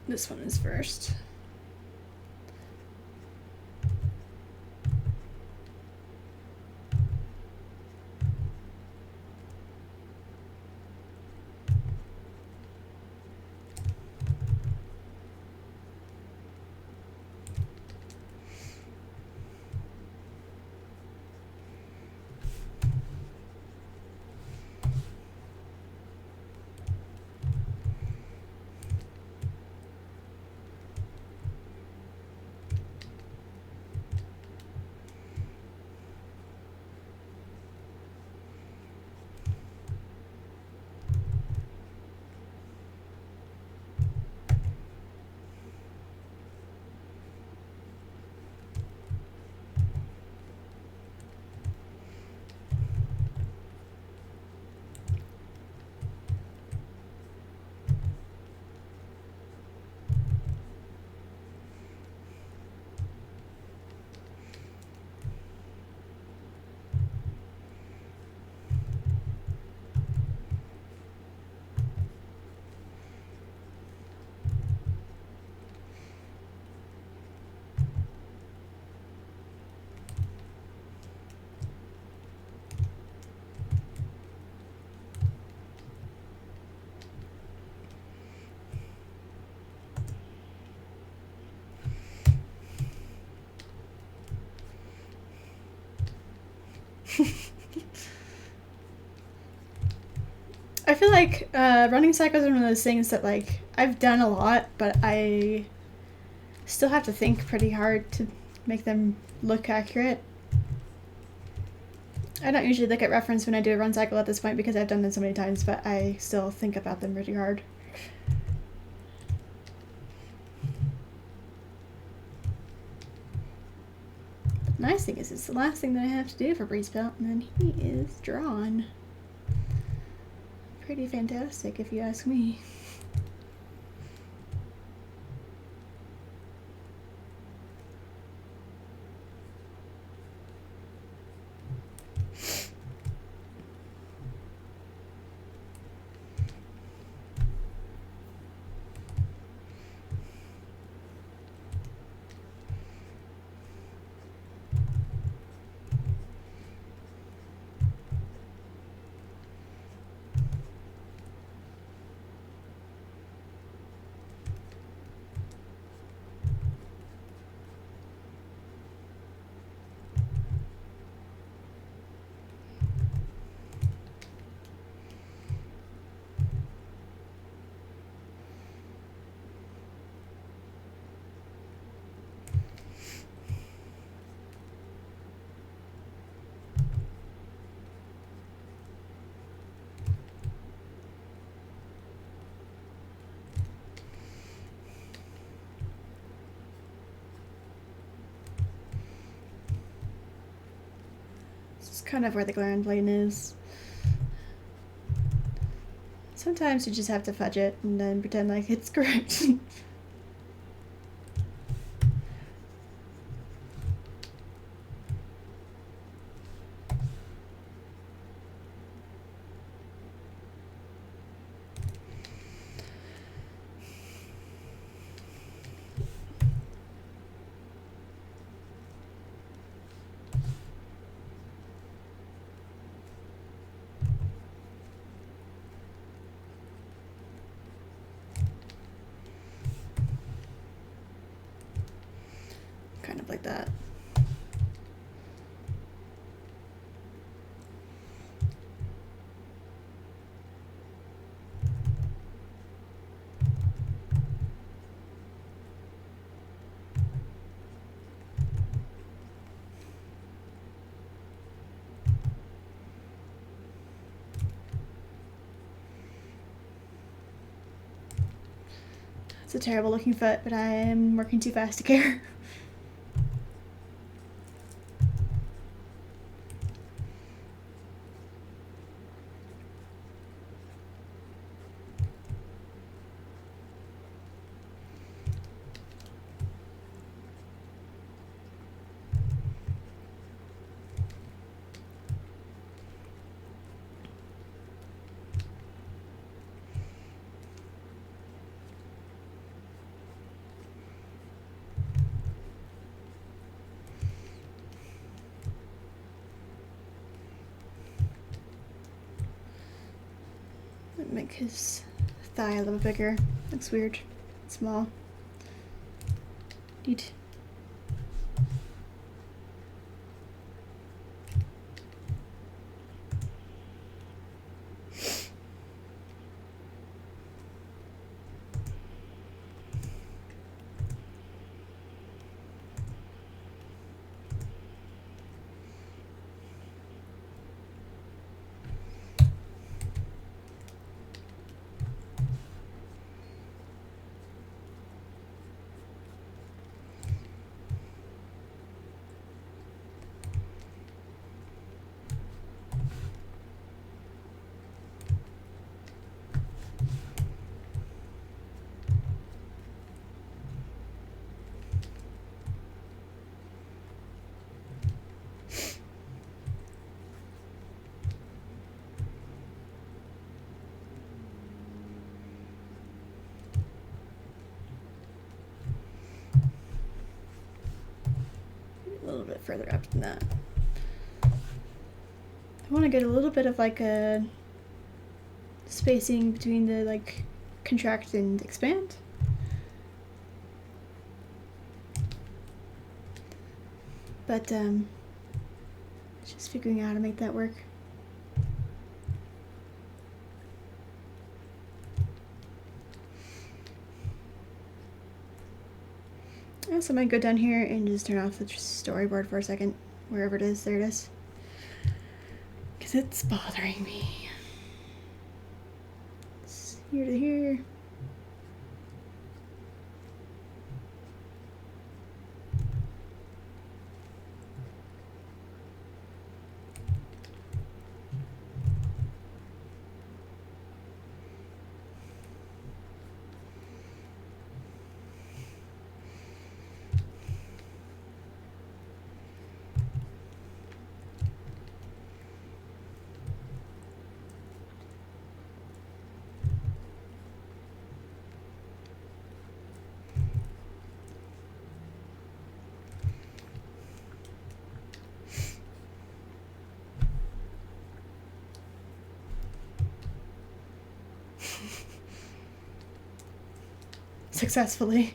This one is first. feel like running cycles are one of those things that like I've done a lot, but I still have to think pretty hard to make them look accurate. I don't usually look at reference when I do a run cycle at this point because I've done them so many times, but I still think about them pretty hard. The nice thing is it's the last thing that I have to do for Breeze Belt, and then he is drawn. Pretty fantastic if you ask me. This is kind of where the ground plane is. Sometimes you just have to fudge it and then pretend like it's correct. Kind of like that. It's a terrible looking foot, but I am working too fast to care. Make his thigh a little bigger. Looks weird. Small. Neat. A little bit further up than that. I want to get a little bit of like a spacing between the like contract and expand. But just figuring out how to make that work. also might go down here and just turn off the storyboard for a second. Wherever it is, there it is. Because it's bothering me. It's here to here. Successfully.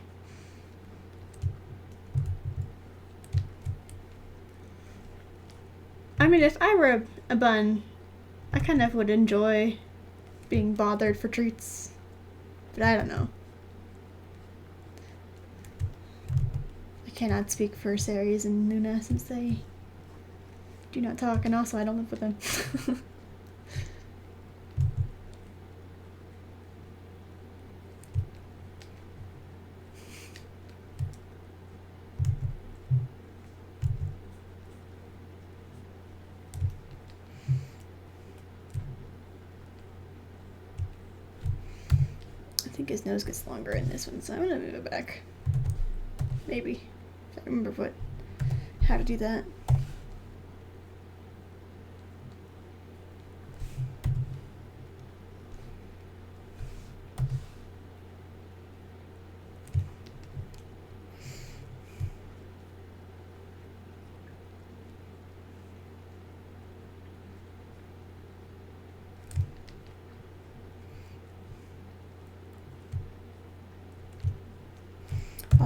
I mean, if I were a bun, I kind of would enjoy being bothered for treats, but I don't know. I cannot speak for Ceres and Luna since they do not talk, and also I don't live with them. I think his nose gets longer in this one, so I'm gonna move it back. Maybe. If I remember how to do that.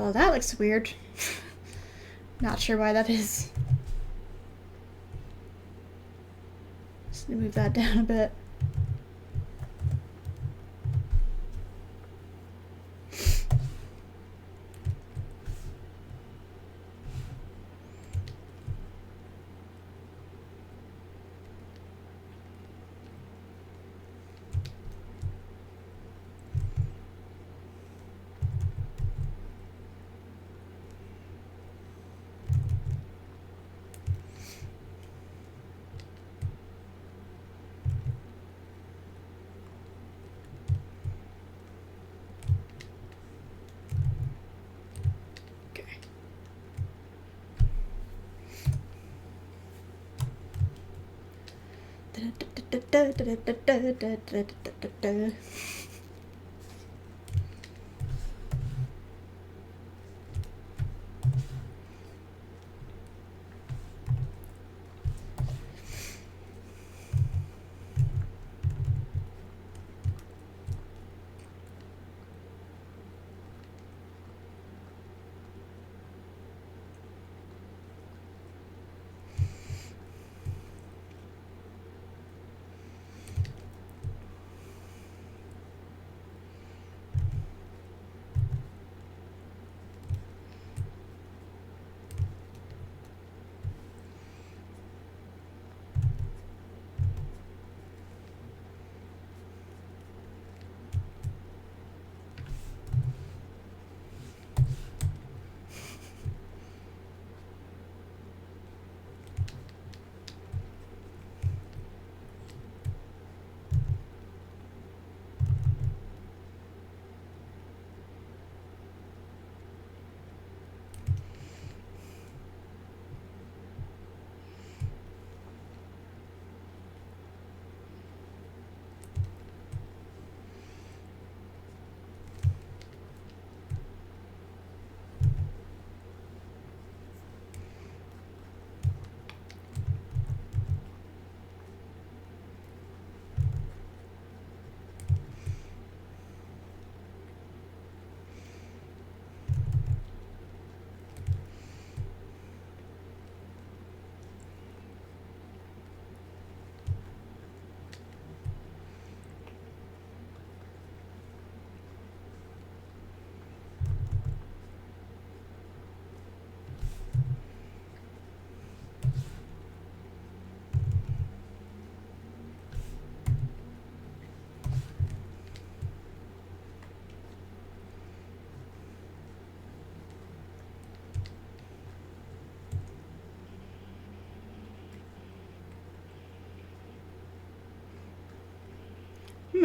Oh, that looks weird. Not sure why that is. Just gonna move that down a bit.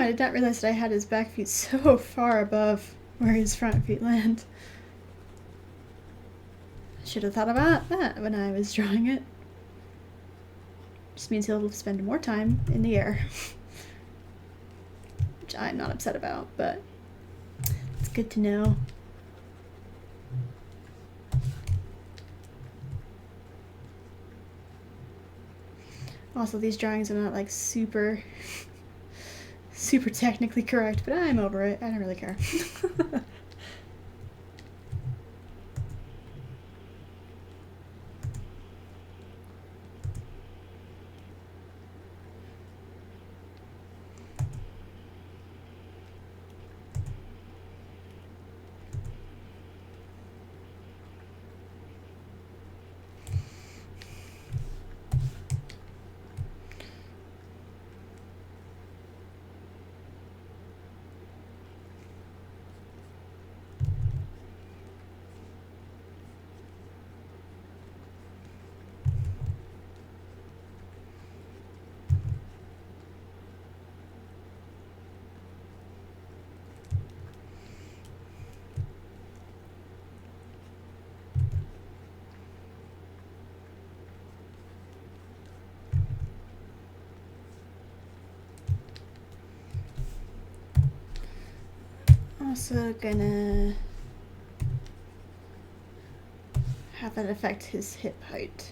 I did not realize that I had his back feet so far above where his front feet land. I should have thought about that when I was drawing it. Just means he'll spend more time in the air. Which I'm not upset about, but it's good to know. Also, these drawings are not like super technically correct, but I'm over it. I don't really care. Also gonna have that affect his hip height.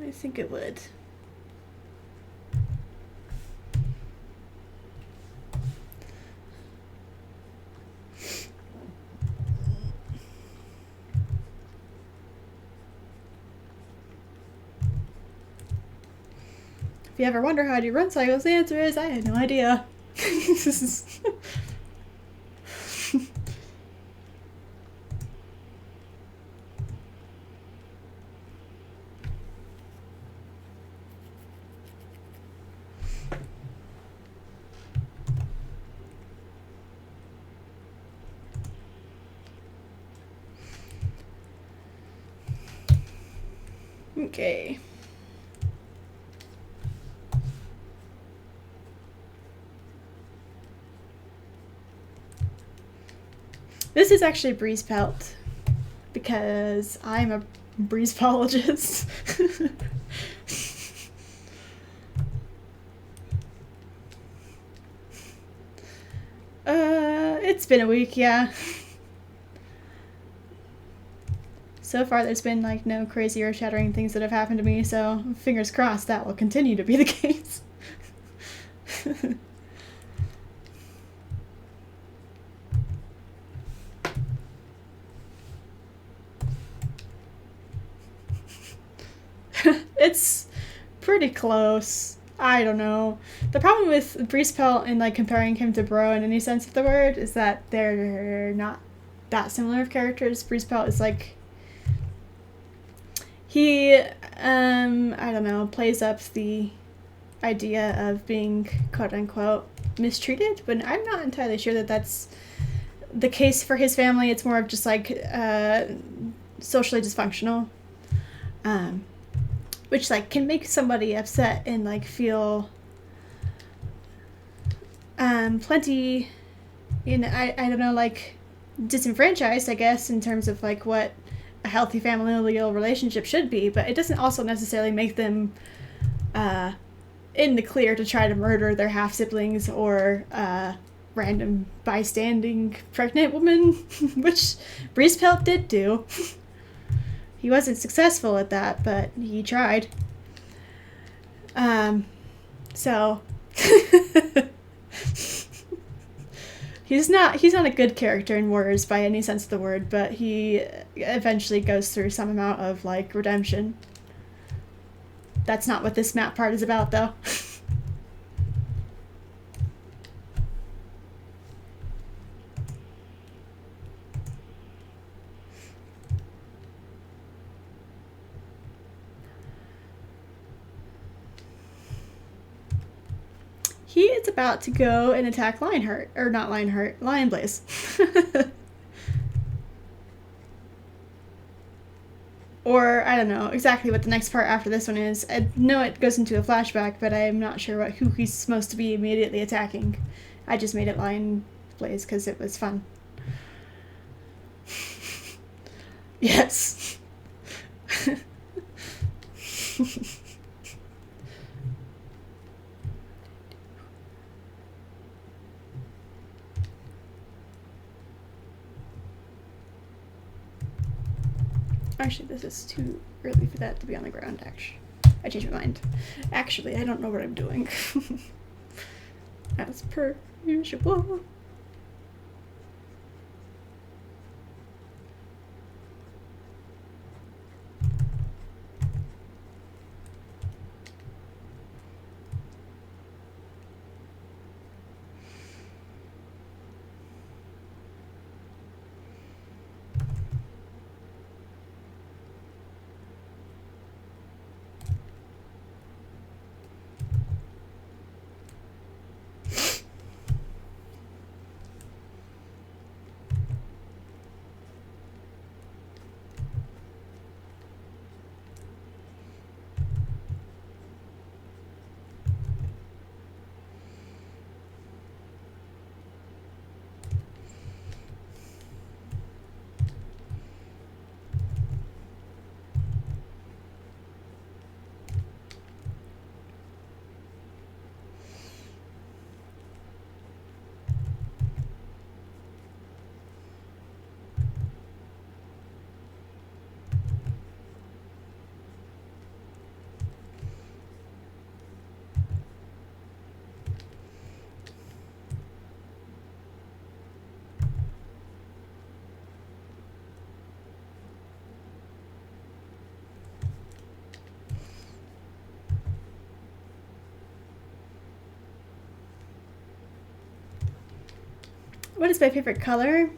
I think it would. If you ever wonder how I do run cycles, the answer is I had no idea. Okay. This is actually breeze pelt because I'm a breezepologist. It's been a week, yeah. So far there's been like no crazy or shattering things that have happened to me, so fingers crossed that will continue to be the case. It's pretty close. I don't know. The problem with Breeze Pelt and like comparing him to Bro in any sense of the word is that they're not that similar of characters. Breeze Pelt is like he I don't know, plays up the idea of being quote unquote mistreated, but I'm not entirely sure that that's the case for his family. It's more of just like socially dysfunctional. Which like can make somebody upset and like feel plenty, you know, I don't know, like disenfranchised, I guess, in terms of like what a healthy familial relationship should be, but it doesn't also necessarily make them in the clear to try to murder their half siblings or random bystanding pregnant woman, which Breeze Pelt did do. He wasn't successful at that, but he tried. So he's not a good character in Warriors by any sense of the word, but he eventually goes through some amount of like redemption. That's not what this map part is about, though. He is about to go and attack Lionheart, or not Lionheart, Lion Blaze. Or I don't know exactly what the next part after this one is. I know it goes into a flashback, but I am not sure who he's supposed to be immediately attacking. I just made it lie in place because it was fun. Yes. Actually, this is too early for that to be on the ground, actually. I changed my mind. Actually, I don't know what I'm doing. As per usual. What is my favorite color?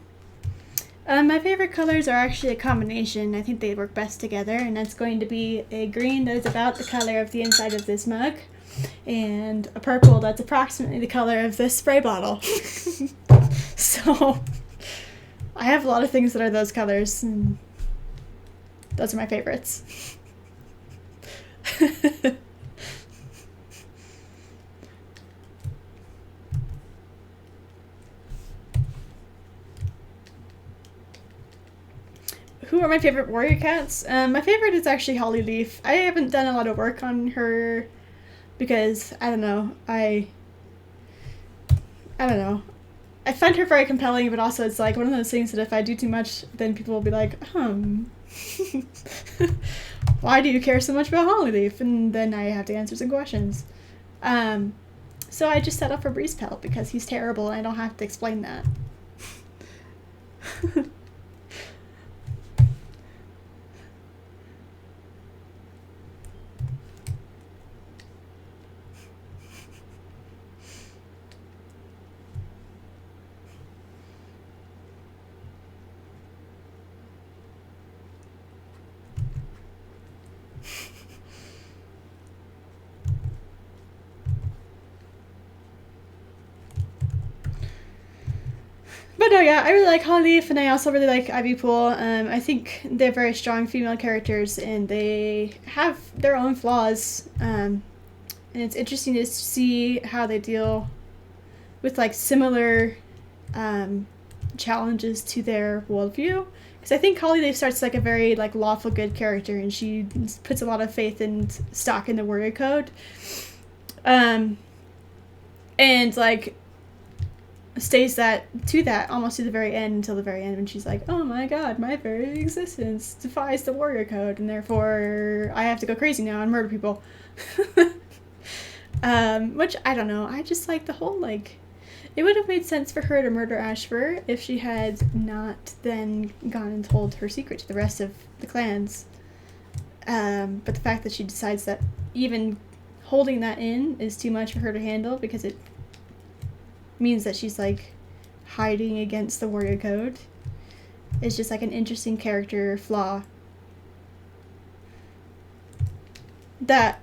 My favorite colors are actually a combination. I think they work best together, and that's going to be a green that is about the color of the inside of this mug, and a purple that's approximately the color of this spray bottle. So, I have a lot of things that are those colors, and those are my favorites. Who are my favorite warrior cats? My favorite is actually Holly Leaf. I haven't done a lot of work on her because, I don't know, I don't know. I find her very compelling, but also it's like one of those things that if I do too much, then people will be like, why do you care so much about Holly Leaf? And then I have to answer some questions. So I just set up for Breeze Pelt because he's terrible and I don't have to explain that. But no, yeah, I really like Holly Leaf, and I also really like Ivy Pool. I think they're very strong female characters, and they have their own flaws. And it's interesting to see how they deal with like similar challenges to their worldview. Because I think Holly Leaf starts like a very like lawful good character, and she puts a lot of faith and stock in the warrior code. And like stays that almost to the very end, until the very end when she's like, oh my god, my very existence defies the warrior code, and therefore I have to go crazy now and murder people. Which I don't know, I just like the whole like, it would have made sense for her to murder Ashfur if she had not then gone and told her secret to the rest of the clans. But the fact that she decides that even holding that in is too much for her to handle because it means that she's like hiding against the warrior code is just like an interesting character flaw that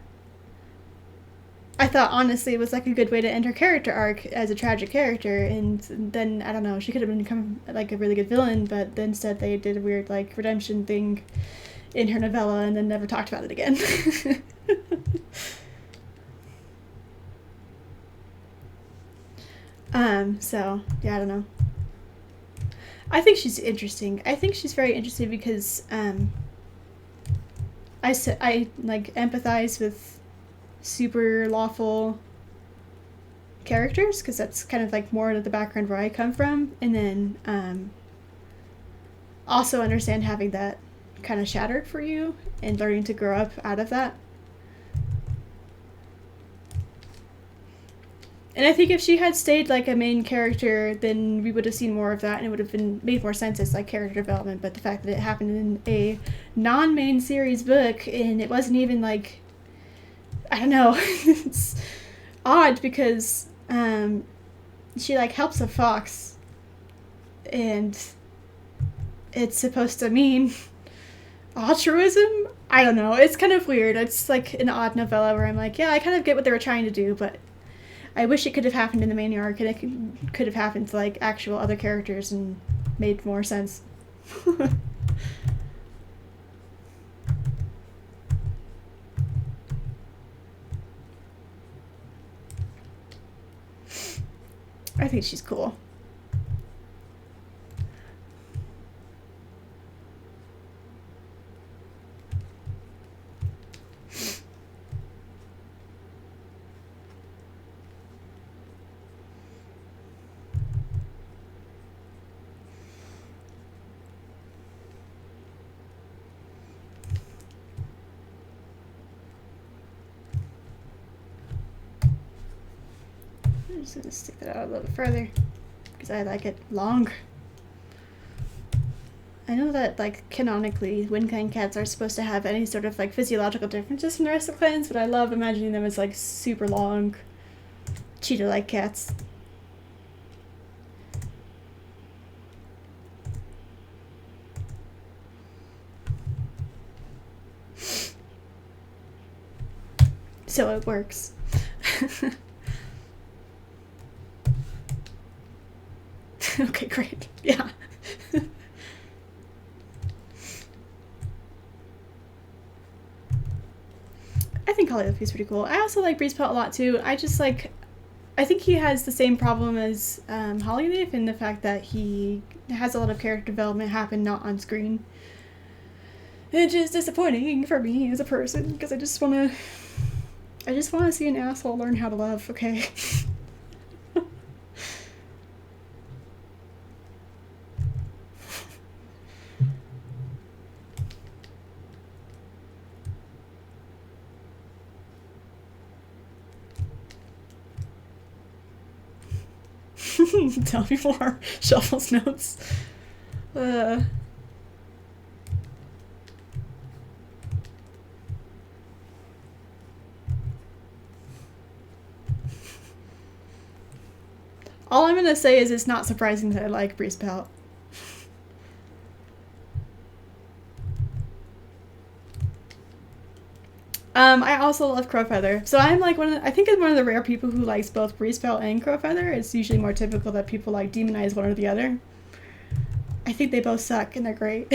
I thought honestly was like a good way to end her character arc as a tragic character. And then I don't know, she could have become like a really good villain, but instead they did a weird like redemption thing in her novella and then never talked about it again. So, yeah, I don't know. I think she's interesting. I think she's very interesting because, I like, empathize with super lawful characters, because that's kind of, like, more of the background where I come from, and then, also understand having that kind of shattered for you and learning to grow up out of that. And I think if she had stayed like a main character, then we would have seen more of that, and it would have been made more sense as like character development. But the fact that it happened in a non-main series book, and it wasn't even like, I don't know, it's odd because she like helps a fox, and it's supposed to mean altruism. I don't know. It's kind of weird. It's like an odd novella where I'm like, yeah, I kind of get what they were trying to do, but I wish it could have happened in the main arc, and it could have happened to like actual other characters and made more sense. I think she's cool. I'm just gonna stick that out a little bit further because I like it long. I know that like canonically Wind-kind cats are supposed to have any sort of like physiological differences from the rest of the clans, but I love imagining them as like super long cheetah-like cats. So it works. Okay, great. Yeah. I think Hollywood's pretty cool. I also like Breezepelt a lot too. I think he has the same problem as Hollyleaf in the fact that he has a lot of character development happen not on screen. Which is disappointing for me as a person, because I just want to see an asshole learn how to love, okay? Tell me more. Shuffle's notes. All I'm gonna say is it's not surprising that I like Breezepelt. I also love Crowfeather. So I'm like I think I'm one of the rare people who likes both Breezepelt and Crowfeather. It's usually more typical that people like demonize one or the other. I think they both suck and they're great.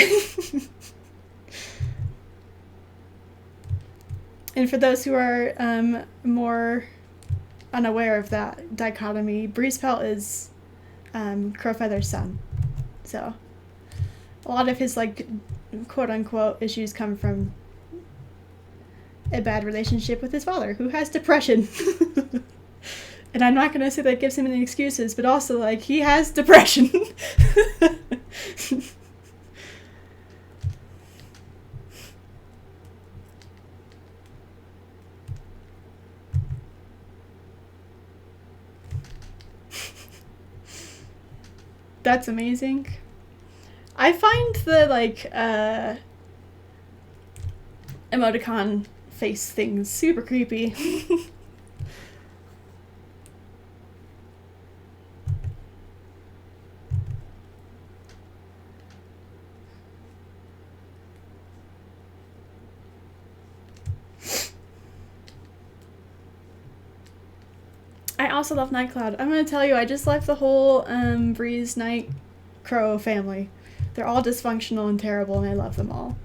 And for those who are more unaware of that dichotomy, Breezepelt is Crowfeather's son. So a lot of his like quote unquote issues come from a bad relationship with his father, who has depression. And I'm not gonna say that gives him any excuses, but also like he has depression. That's amazing. I find the like emoticon face things super creepy. I also love Nightcloud. I'm gonna tell you, I just left the whole Breeze, Night, Crow family. They're all dysfunctional and terrible, and I love them all.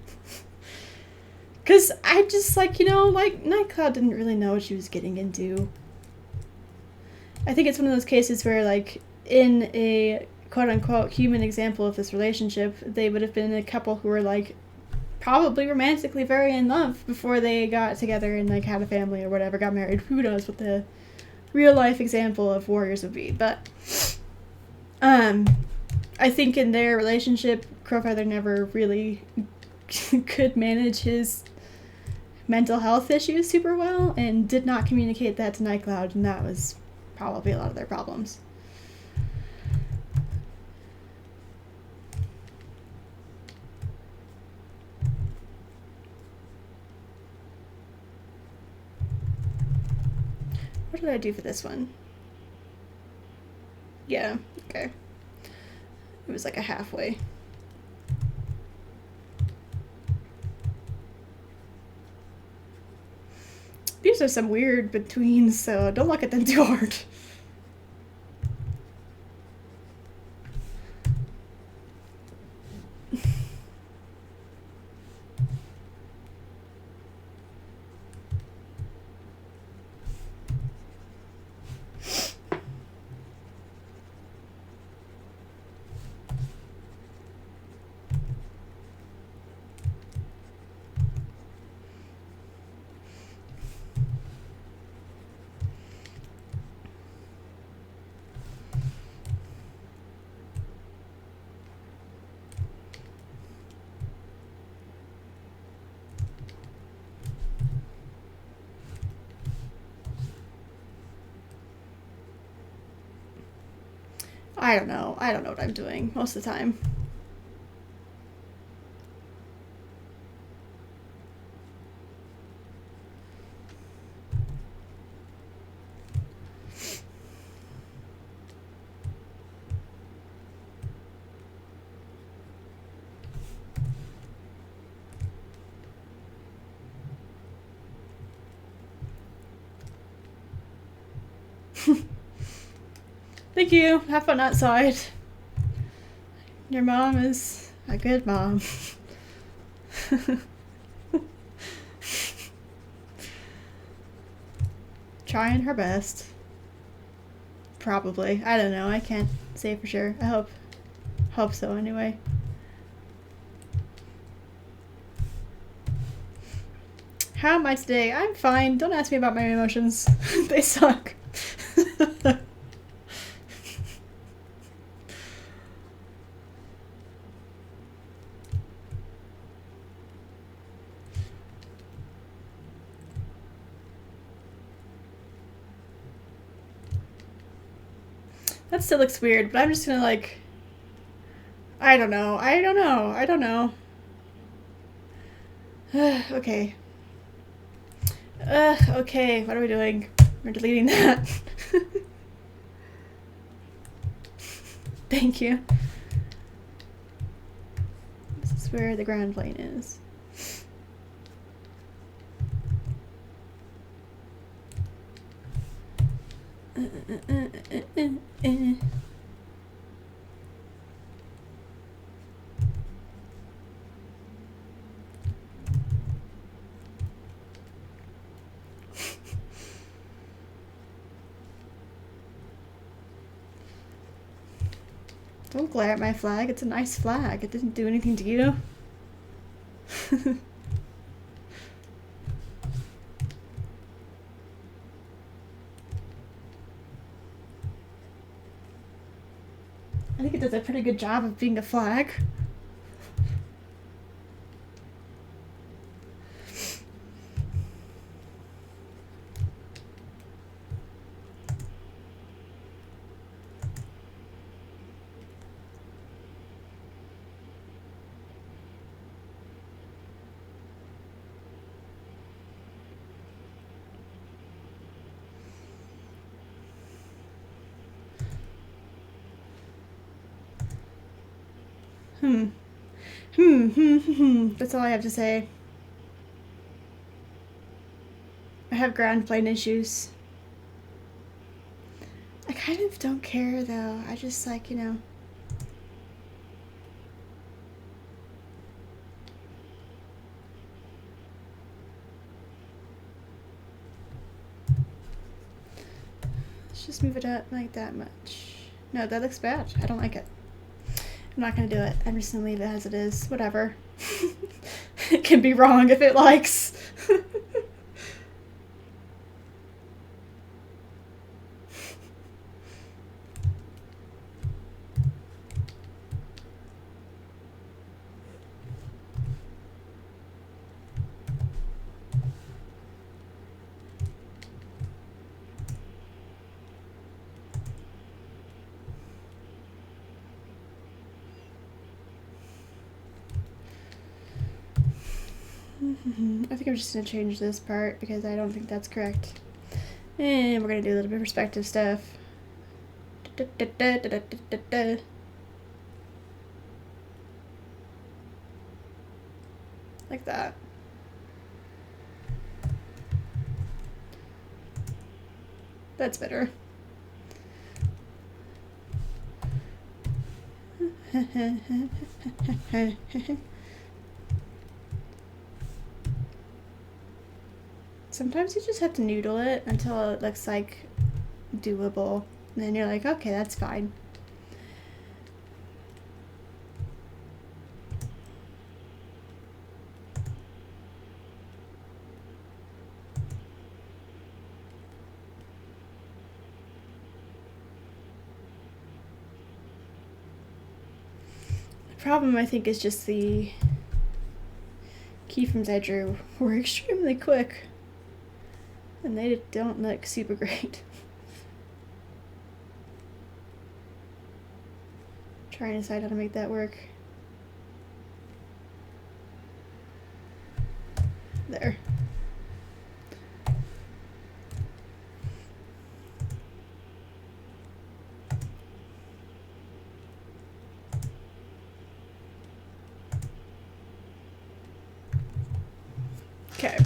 Because I just, like, you know, like, Nightcloud didn't really know what she was getting into. I think it's one of those cases where, like, in a quote-unquote human example of this relationship, they would have been a couple who were, like, probably romantically very in love before they got together and, like, had a family or whatever, got married. Who knows what the real-life example of warriors would be. But, I think in their relationship, Crowfeather never really could manage his mental health issues super well and did not communicate that to Nightcloud, and that was probably a lot of their problems. What did I do for this one? Yeah, okay. It was like a halfway. These are some weird betweens, so don't look at them too hard. I don't know. I don't know what I'm doing most of the time. Thank you. Have fun outside. Your mom is a good mom. Trying her best. Probably. I don't know. I can't say for sure. I hope so anyway. How am I today? I'm fine. Don't ask me about my emotions. They suck. That still looks weird, but I'm just gonna, like, I don't know. Okay. Okay, what are we doing? We're deleting that. Thank you. This is where the ground plane is. Don't glare at my flag. It's a nice flag. It didn't do anything to you. I think it does a pretty good job of being a flag. That's all I have to say. I have ground plane issues. I kind of don't care though. I just like, you know. just move it up like that much. No, that looks bad. I don't like it. I'm not gonna do it. I'm just gonna leave it as it is. Whatever. It can be wrong if it likes. I think I'm just going to change this part because I don't think that's correct. And we're going to do a little bit of perspective stuff. Like that. That's better. Sometimes you just have to noodle it until it looks like doable. And then you're like, okay, that's fine. The problem, I think, is just the keyframes I drew were extremely quick. And they don't look super great. Trying to decide how to make that work. There. Okay.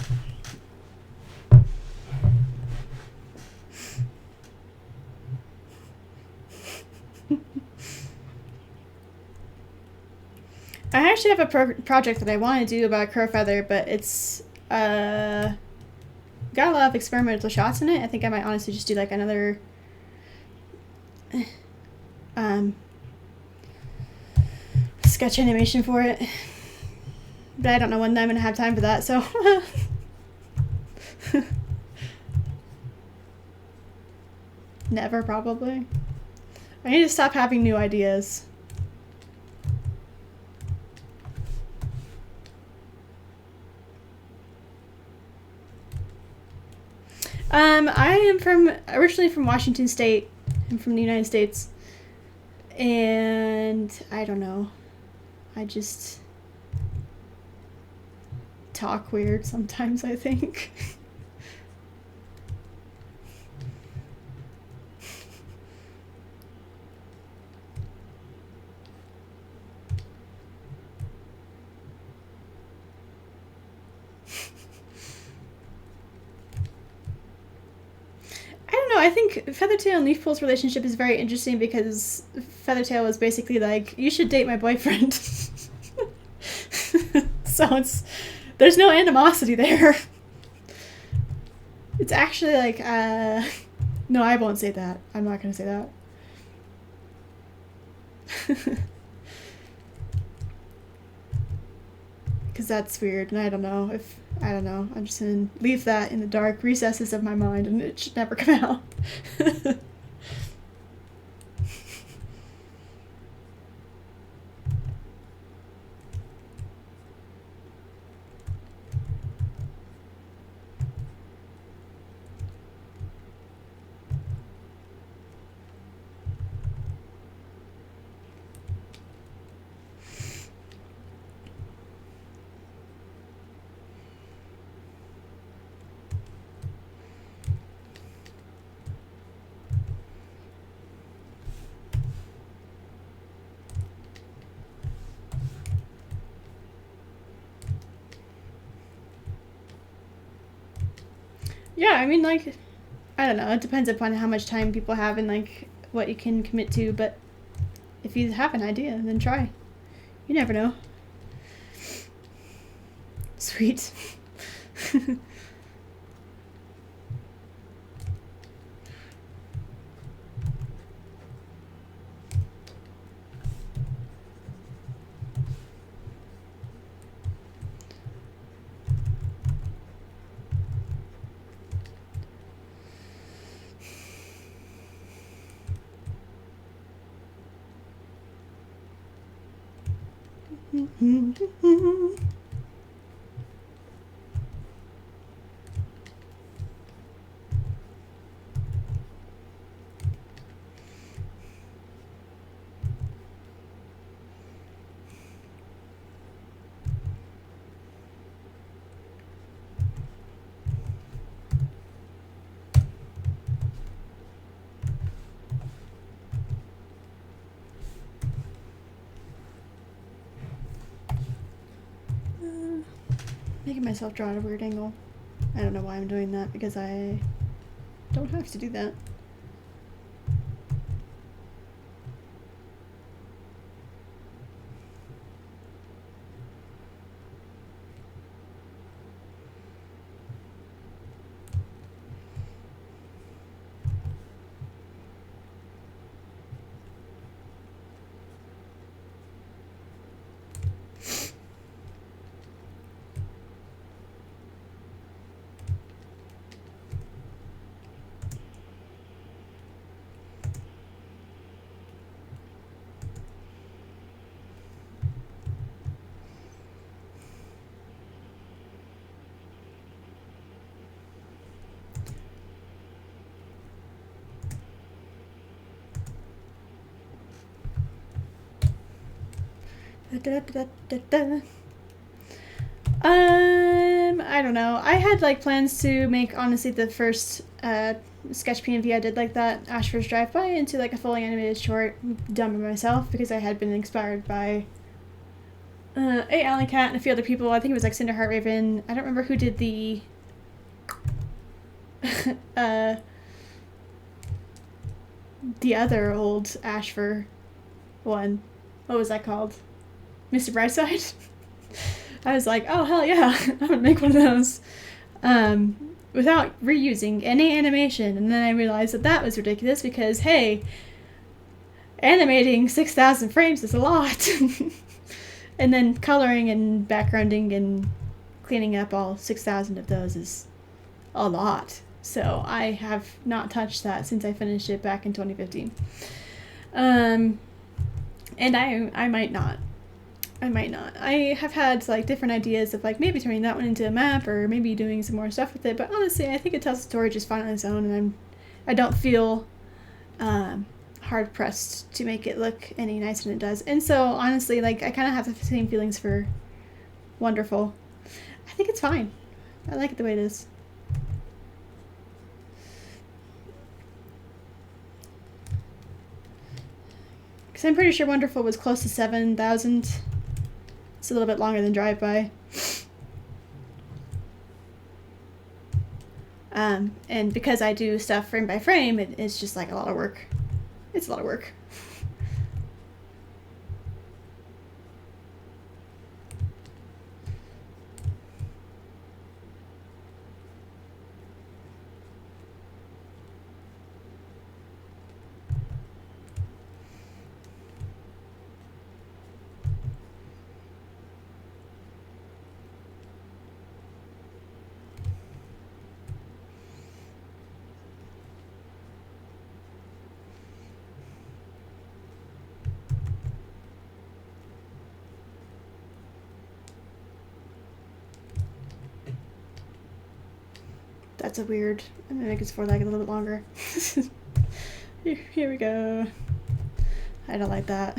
I actually have a project that I want to do about crow feather, but it's got a lot of experimental shots in it. I think I might honestly just do like another sketch animation for it. But I don't know when I'm going to have time for that, so... Never, probably. I need to stop having new ideas. I am originally from Washington State. I'm from the United States. And I don't know. I just talk weird sometimes, I think. I think Feathertail and Leafpool's relationship is very interesting because Feathertail was basically like, you should date my boyfriend. So there's no animosity there. It's actually like, no, I won't say that. I'm not going to say that. Because that's weird, and I don't know. I'm just going to leave that in the dark recesses of my mind, and it should never come out. Yeah, I mean, like, I don't know. It depends upon how much time people have and, like, what you can commit to. But if you have an idea, then try. You never know. Sweet. Making myself draw at a weird angle. I don't know why I'm doing that, because I don't have to do that. I don't know. I had like plans to make, honestly, the first sketch PNV I did like that, Ashford's Drive-By, into like a fully animated short done by myself, because I had been inspired by A. Alley Cat and a few other people. I think it was like Cinder Heartraven. I don't remember who did the the other old Ashford one. What was that called? Mr. Brightside? I was like, oh hell yeah, I'm gonna make one of those. Without reusing any animation, and then I realized that that was ridiculous, because hey, animating 6,000 frames is a lot. And then coloring and backgrounding and cleaning up all 6,000 of those is a lot. So I have not touched that since I finished it back in 2015. And I might not. I have had like different ideas of like maybe turning that one into a map, or maybe doing some more stuff with it, but honestly I think it tells the story just fine on its own, and I don't feel hard pressed to make it look any nicer than it does. And so honestly, like, I kind of have the same feelings for Wonderful. I think it's fine. I like it the way it is. Because I'm pretty sure Wonderful was close to 7,000. It's a little bit longer than Drive-By. And because I do stuff frame by frame, it's just like a lot of work. It's a lot of work. That's a weird. I'm gonna make his foreleg a little bit longer. Here we go. I don't like that.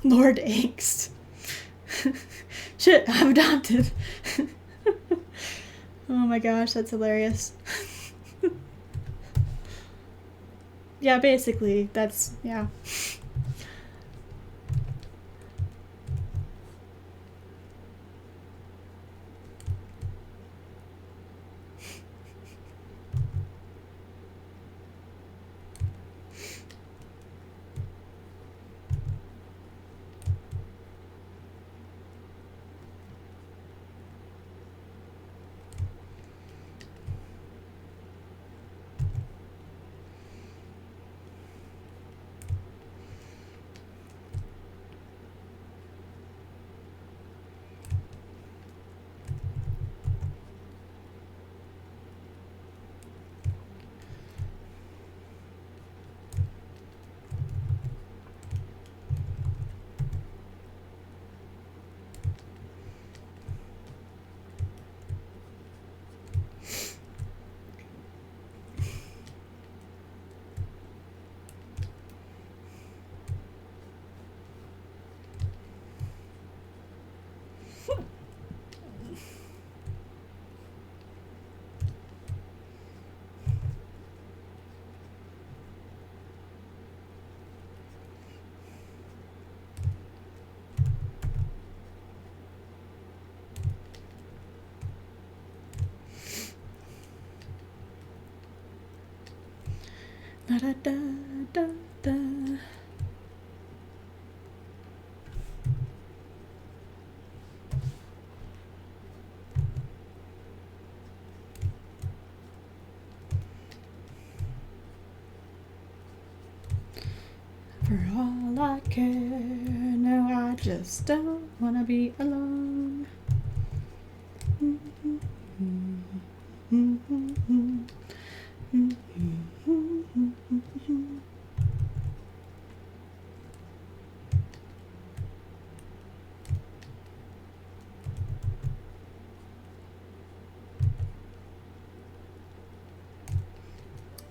Lord Angst. Shit, I'm adopted. Oh my gosh, that's hilarious. Yeah, basically, that's, yeah. Da da da da da. For all I care, no, I just don't wanna be alone.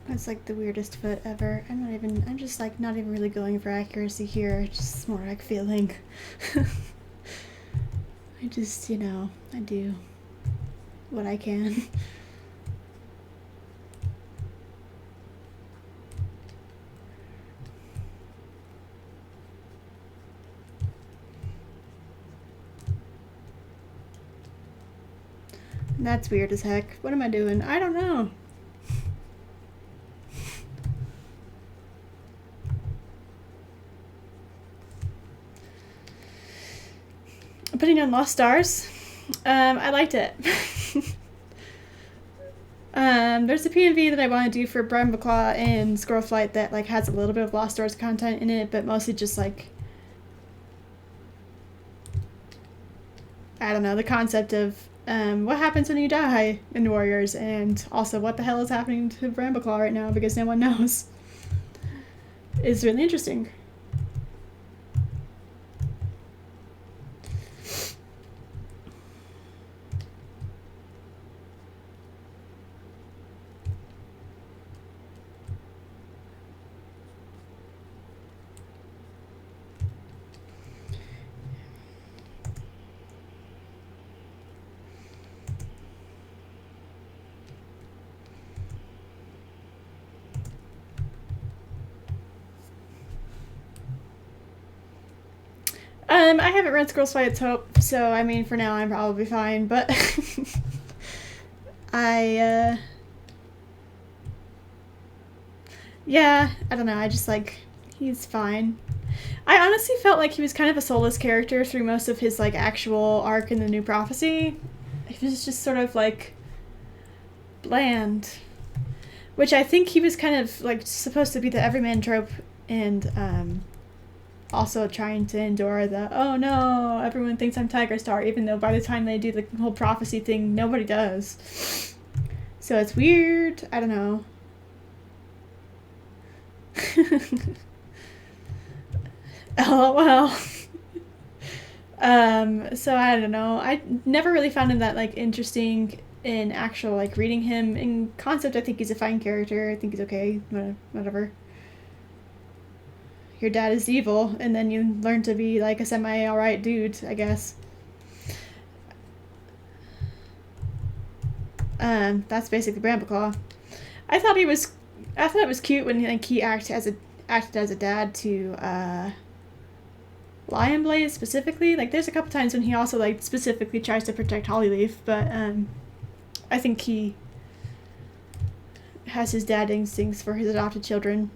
That's like the weirdest foot ever. I'm just like not even really going for accuracy here. It's just more like feeling. I just, you know, I do what I can. That's weird as heck. What am I doing? I don't know. I'm putting on Lost Stars. I liked it. There's a PNV that I want to do for Bramble-Claw and Squirrel Flight that like has a little bit of Lost Stars content in it, but mostly just like, I don't know, the concept of what happens when you die in Warriors, and also what the hell is happening to Bramble-Claw right now because no one knows. It's really interesting. I haven't read Squirrel Flight's Hope, so I mean, for now I'm probably fine, but yeah, I don't know, I just like, he's fine. I honestly felt like he was kind of a soulless character through most of his like actual arc in the New Prophecy. He was just sort of like bland, which I think he was kind of like supposed to be the everyman trope, and also trying to endure the, oh no, everyone thinks I'm Tiger Star, even though by the time they do the whole prophecy thing, nobody does. So it's weird. I don't know. LOL. So I don't know. I never really found him that like interesting in actual like reading him. In concept, I think he's a fine character. I think he's okay. Whatever. Your dad is evil, and then you learn to be like a semi-alright dude, I guess. That's basically Bramble-Claw. I thought he was I thought it was cute when he acted as a dad to Lion Blaze specifically. Like, there's a couple times when he also like specifically tries to protect Hollyleaf, but I think he has his dad instincts for his adopted children,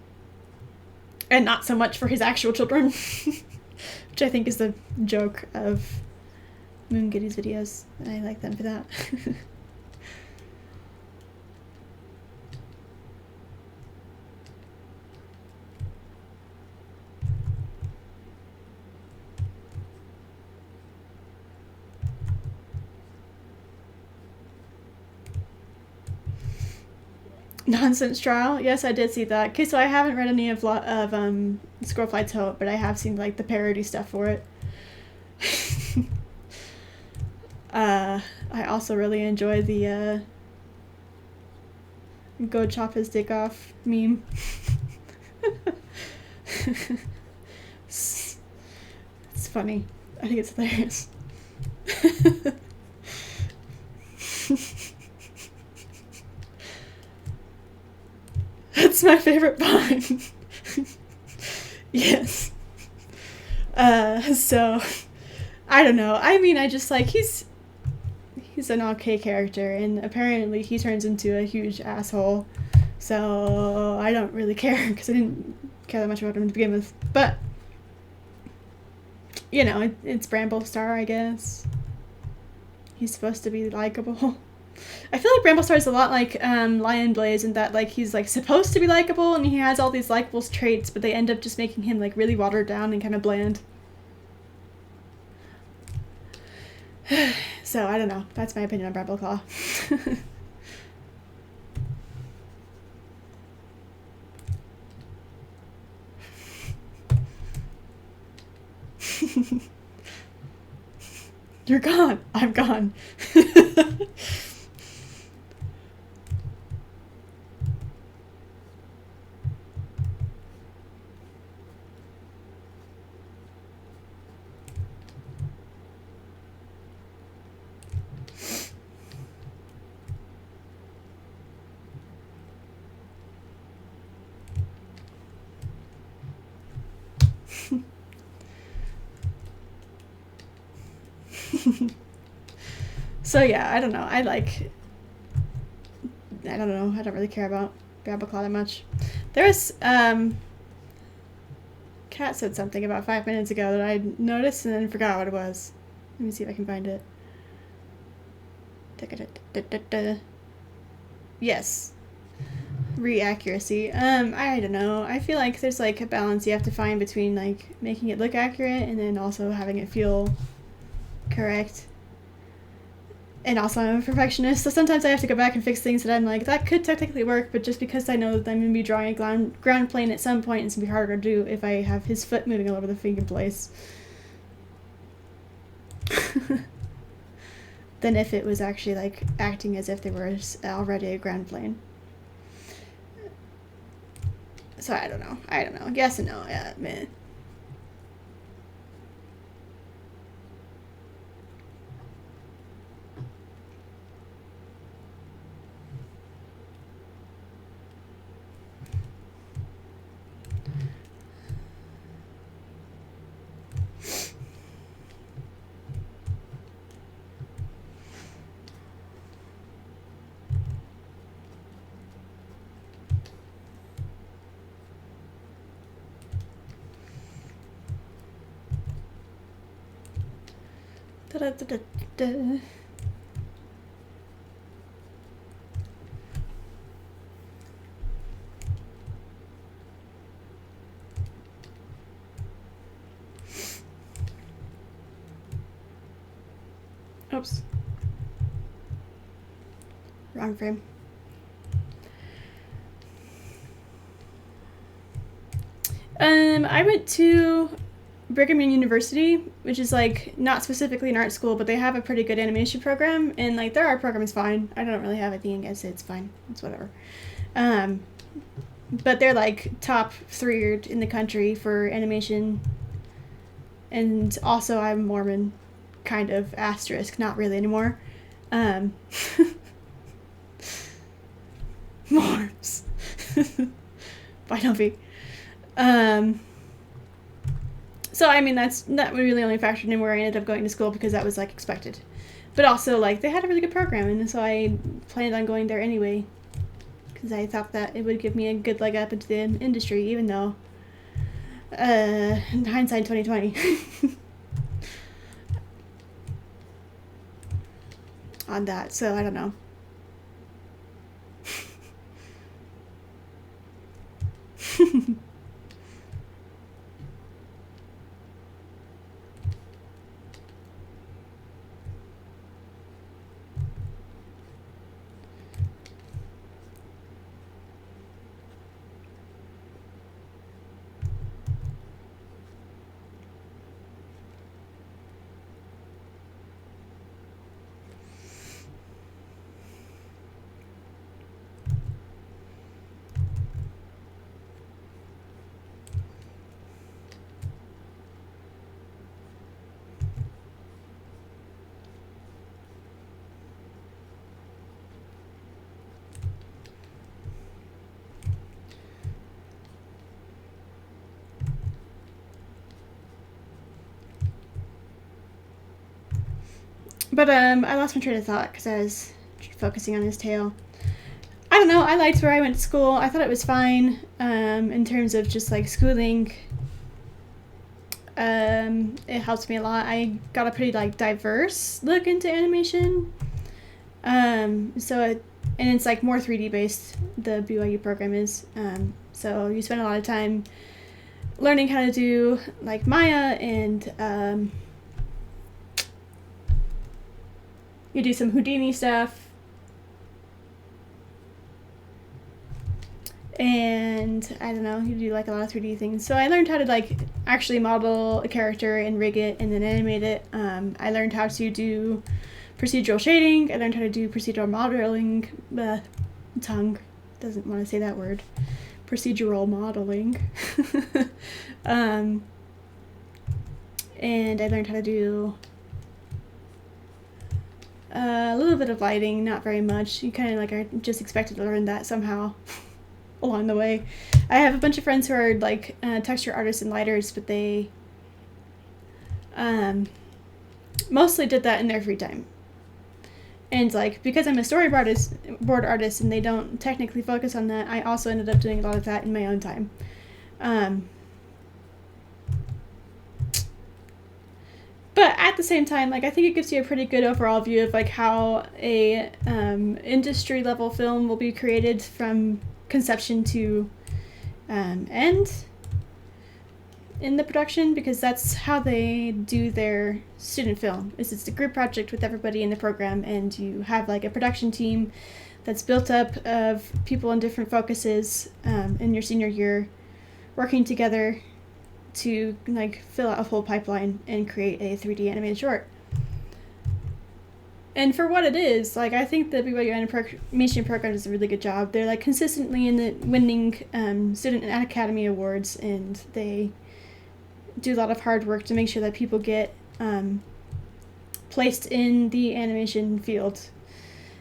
and not so much for his actual children, which I think is the joke of Moon Giddy's videos, and I like them for that. Nonsense Trial. Yes, I did see that. Okay, so I haven't read any of Squirrelflight's Hope, but I have seen like the parody stuff for it. I also really enjoy the go chop his dick off meme. It's funny. I think it's hilarious. That's my favorite pun. Yes. So I don't know. I mean, I just like he's an okay character, and apparently he turns into a huge asshole. So I don't really care because I didn't care that much about him to begin with. But you know, it's Bramblestar, I guess. He's supposed to be likable. I feel like Bramblestar is a lot like Lion Blaze in that like he's like supposed to be likable and he has all these likable traits, but they end up just making him like really watered down and kind of bland. So I don't know. That's my opinion on Brambleclaw. You're gone. I'm gone. So yeah, I don't know. I don't know. I don't really care about Brambleclaw that much. There's Kat said something about 5 minutes ago that I noticed and then forgot what it was. Let me see if I can find it. Yes. Re-accuracy. I don't know. I feel like there's like a balance you have to find between like making it look accurate and then also having it feel correct. And also I'm a perfectionist, so sometimes I have to go back and fix things that I'm like, that could technically work, but just because I know that I'm going to be drawing a ground plane at some point, it's going to be harder to do if I have his foot moving all over the freaking place. Than if it was actually like acting as if there was already a ground plane. So I don't know. Yes and no. Yeah, man. Da-da-da-da-da. Oops. Wrong frame. I went to Brigham Young University, which is like not specifically an art school, but they have a pretty good animation program, and like their art program is fine. I don't really have anything against it. It's fine. It's whatever. But they're like top 3 in the country for animation, and also I'm Mormon, kind of, asterisk, not really anymore. Morms. By Novi. So, I mean, that really only factored in where I ended up going to school because that was, like, expected. But also, like, they had a really good program, and so I planned on going there anyway. Because I thought that it would give me a good leg up into the industry, even though, in hindsight, 2020. On that, so I don't know. But I lost my train of thought because I was focusing on his tail. I don't know. I liked where I went to school. I thought it was fine in terms of just like schooling. It helped me a lot. I got a pretty like diverse look into animation. And it's like more 3D based. The BYU program is. So you spend a lot of time learning how to do like Maya and you do some Houdini stuff. And I don't know, you do like a lot of 3D things. So I learned how to like actually model a character and rig it and then animate it. I learned how to do procedural shading. I learned how to do procedural modeling. Tongue doesn't want to say that word. Procedural modeling. And I learned how to do a little bit of lighting, not very much. You kind of like are just expected to learn that somehow along the way. I have a bunch of friends who are like texture artists and lighters, but they mostly did that in their free time. And like because I'm a storyboard artist and they don't technically focus on that, I also ended up doing a lot of that in my own time. But at the same time, like I think it gives you a pretty good overall view of like how a industry level film will be created from conception to end in the production, because that's how they do their student film. It's a group project with everybody in the program, and you have like a production team that's built up of people in different focuses in your senior year working together to like fill out a full pipeline and create a 3D animated short. And for what it is, like I think the BYU animation program does a really good job. They're like consistently in the winning student and academy awards, and they do a lot of hard work to make sure that people get placed in the animation field.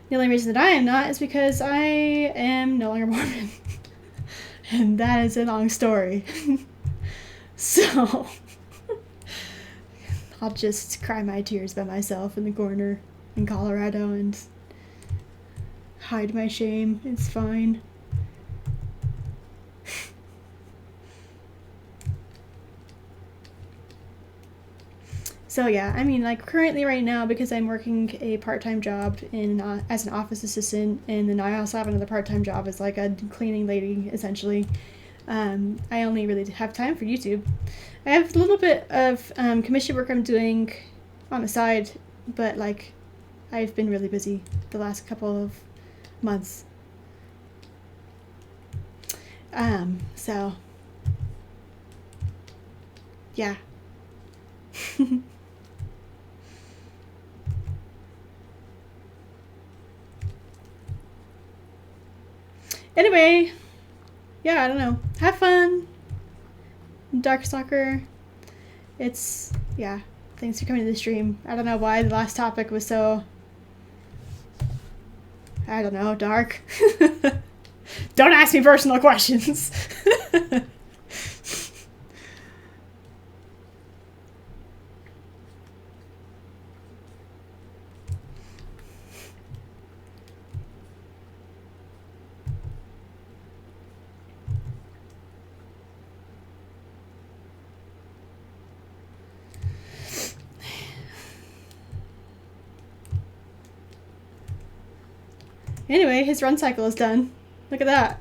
The only reason that I am not is because I am no longer Mormon. And that is a long story. So, I'll just cry my tears by myself in the corner in Colorado and hide my shame. It's fine. So yeah, I mean, like currently right now, because I'm working a part-time job as an office assistant, and then I also have another part-time job as like a cleaning lady, essentially. I only really have time for YouTube. I have a little bit of commission work I'm doing on the side, but like I've been really busy the last couple of months. So yeah. Anyway, yeah, I don't know. Have fun. Darkstalker. It's, yeah. Thanks for coming to the stream. I don't know why the last topic was so, I don't know, dark. Don't ask me personal questions. Anyway, his run cycle is done. Look at that.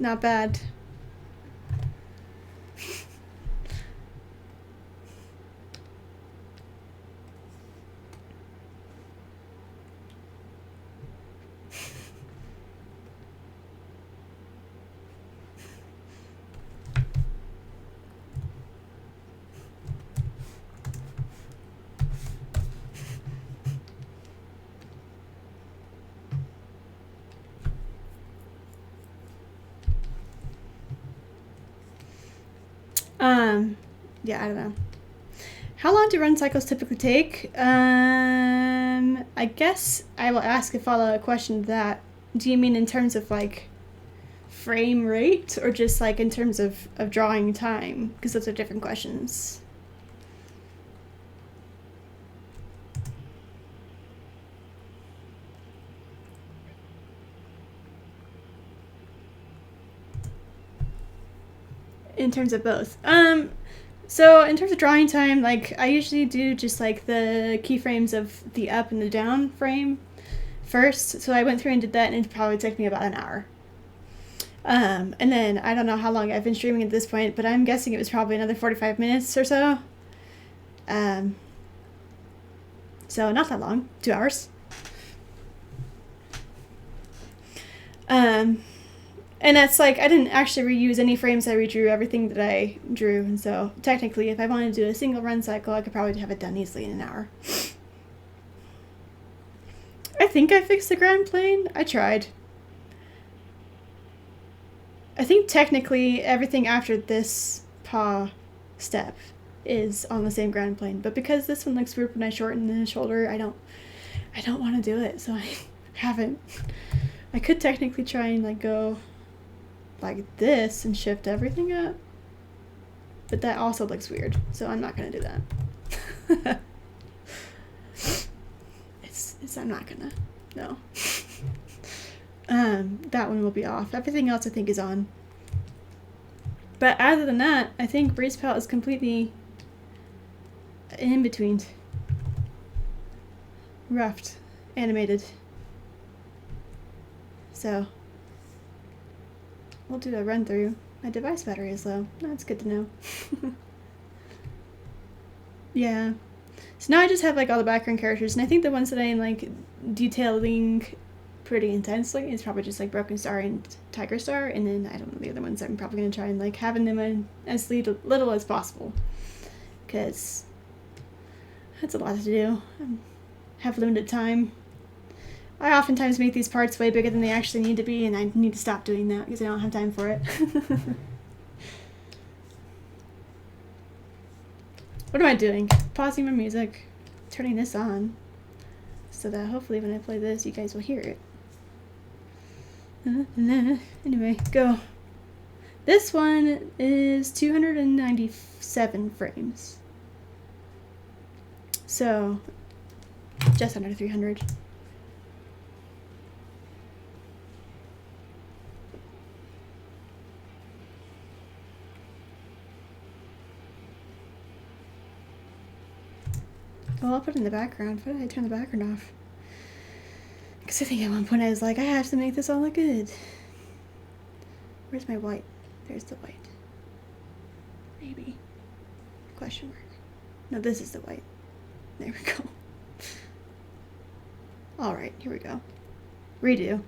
Not bad. Yeah, I don't know. How long do run cycles typically take? I guess I will ask a follow-up question to that. Do you mean in terms of like frame rate or just like in terms of drawing time? Because those are different questions. In terms of both. So in terms of drawing time, like I usually do just like the keyframes of the up and the down frame first. So I went through and did that, and it probably took me about an hour. And then I don't know how long I've been streaming at this point, but I'm guessing it was probably another 45 minutes or so. So not that long, 2 hours. And that's like, I didn't actually reuse any frames. I redrew everything that I drew. And so technically, if I wanted to do a single run cycle, I could probably have it done easily in an hour. I think I fixed the ground plane. I tried. I think technically everything after this paw step is on the same ground plane. But because this one looks weird when I shorten the shoulder, I don't want to do it. So I haven't. I could technically try and like go like this and shift everything up, but that also looks weird, so I'm not gonna do that. I'm not gonna, no. That one will be off. Everything else I think is on. But other than that, I think Breeze Palette is completely in between. Roughed, animated. So we'll do a run through. My device battery is low. That's good to know. Yeah. So now I just have like all the background characters, and I think the ones that I am like detailing pretty intensely is probably just like Broken Star and Tiger Star, and then I don't know the other ones. I'm probably gonna try and like having them in as little as possible, because that's a lot to do. I have limited time. I oftentimes make these parts way bigger than they actually need to be, and I need to stop doing that because I don't have time for it. What am I doing? Pausing my music, turning this on, so that hopefully when I play this, you guys will hear it. Anyway, go. This one is 297 frames. So, just under 300. Well, I'll put it in the background. Why did I turn the background off? Because I think at one point I was like, I have to make this all look good. Where's my white? There's the white. Maybe. Question mark. No, this is the white. There we go. Alright, here we go. Redo.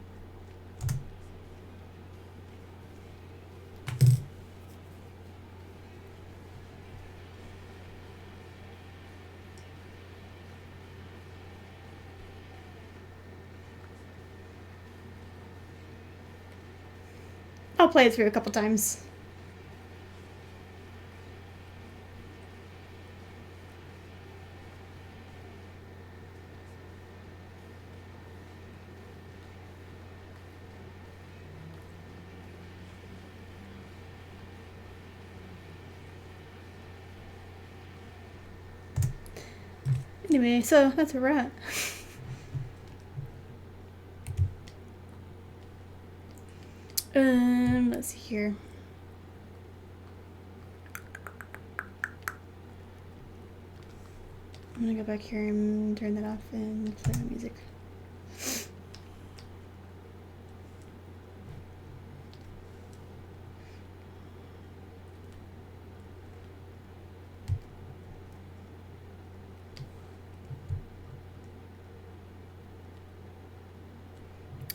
I'll play it through a couple times. Anyway, so that's where we're at. Let's see here. I'm gonna go back here and turn that off and play my music.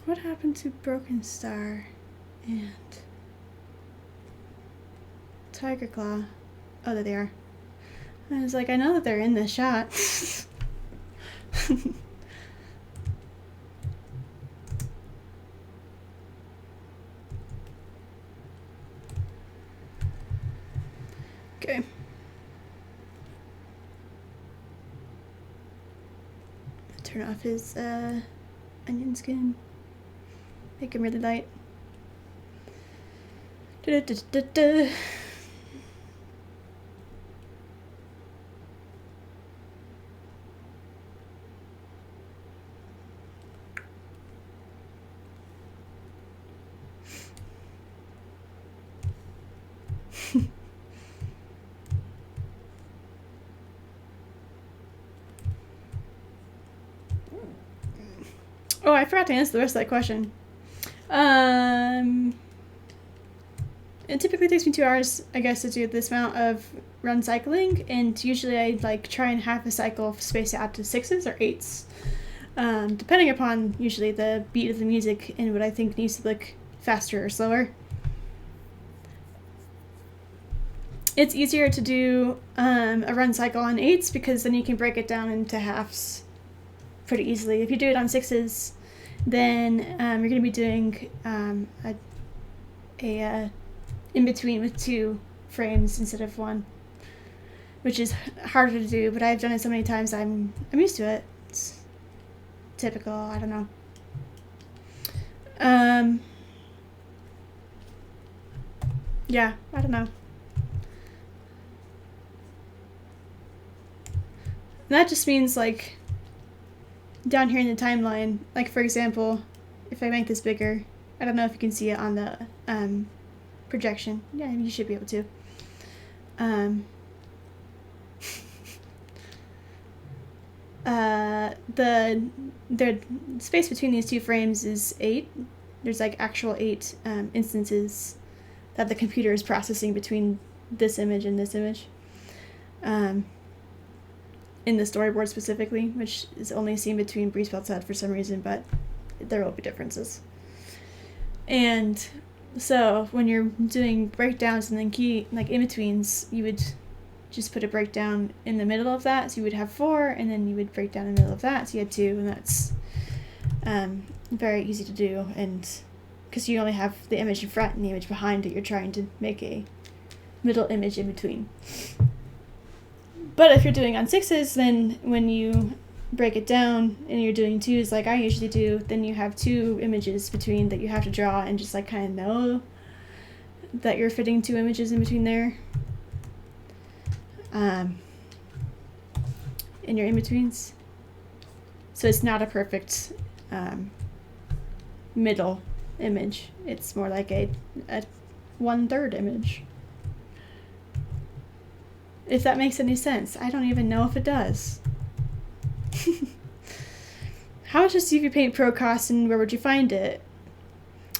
What happened to Broken Star and Tiger Claw? Oh, there they are. I was like, I know that they're in this shot. Okay. Turn off his onion skin. Make him really light. Da-da-da-da-da. Oh, I forgot to answer the rest of that question. It typically takes me 2 hours, I guess, to do this amount of run cycling, and usually I like try and have a cycle space out to 6s or 8s, depending upon usually the beat of the music and what I think needs to look faster or slower. It's easier to do a run cycle on 8s because then you can break it down into halves pretty easily. If you do it on 6s, then you're going to be doing a in between with 2 frames instead of 1, which is harder to do, but I've done it so many times I'm used to it. It's typical, I don't know. Yeah, I don't know. And that just means, like, down here in the timeline, like, for example, if I make this bigger, I don't know if you can see it on the projection. Yeah, you should be able to. The space between these 2 frames is 8. There's like actual 8 instances that the computer is processing between this image and this image. In the storyboard specifically, which is only seen between Breezebelt's head for some reason, but there will be differences. And so when you're doing breakdowns and then key, like in-betweens, you would just put a breakdown in the middle of that, so you would have 4, and then you would break down in the middle of that, so you had 2, and that's very easy to do, and because you only have the image in front and the image behind it, you're trying to make a middle image in between. But if you're doing on 6s, then when you break it down and you're doing 2s like I usually do, then you have 2 images between that you have to draw and just like kind of know that you're fitting 2 images in between there. In your in-betweens. So it's not a perfect middle image. It's more like a 1/3 image. If that makes any sense. I don't even know if it does. How much does CV Paint Pro cost and where would you find it?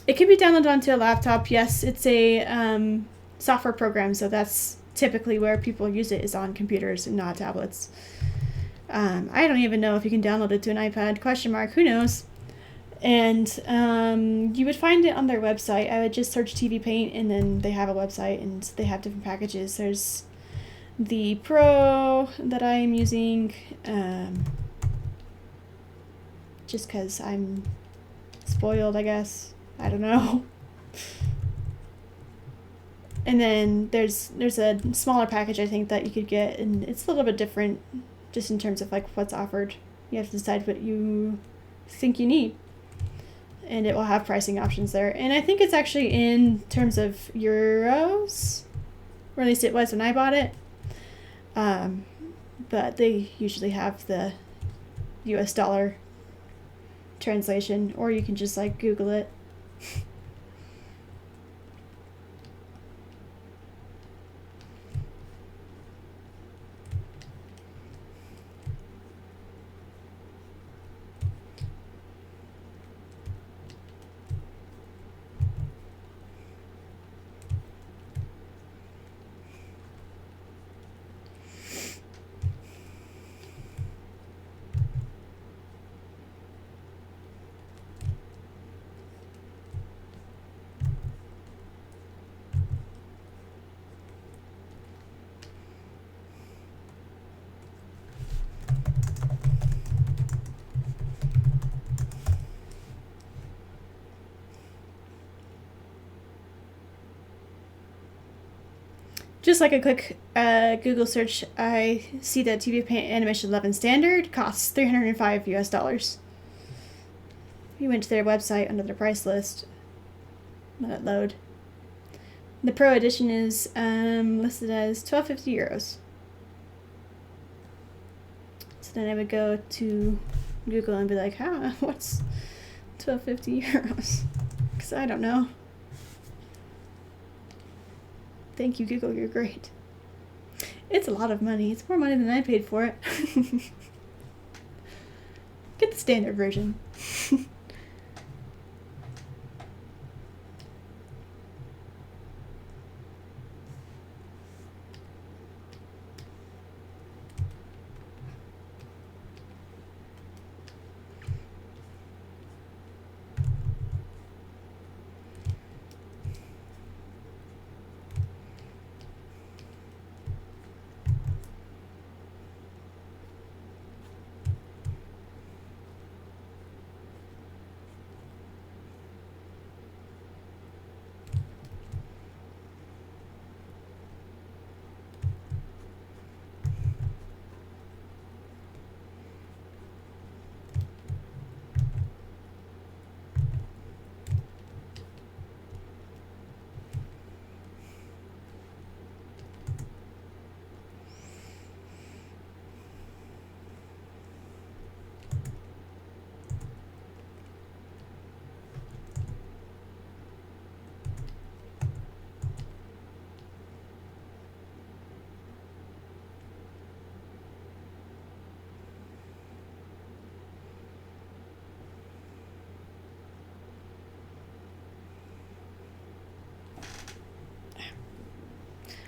It can be downloaded onto a laptop. Yes, it's a software program, so that's typically where people use it, is on computers and not tablets. I don't even know if you can download it to an iPad, who knows? And you would find it on their website. I would just search TV Paint, and then they have a website, and they have different packages. There's the Pro that I'm using, just because I'm spoiled, I guess. I don't know. And then there's a smaller package, I think, that you could get, and it's a little bit different just in terms of like what's offered. You have to decide what you think you need, and it will have pricing options there. And I think it's actually in terms of euros, or at least it was when I bought it. But but they usually have the US dollar translation, or you can just like Google it. Just like a quick Google search, I see that TV Paint Animation 11 Standard costs $305 US. We went to their website under their price list. Let it load. The Pro Edition is listed as €1250. So then I would go to Google and be like, what's €1250? Because I don't know. Thank you, Google, you're great. It's a lot of money. It's more money than I paid for it. Get the standard version.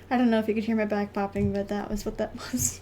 I don't know if you could hear my back popping, but that was what that was.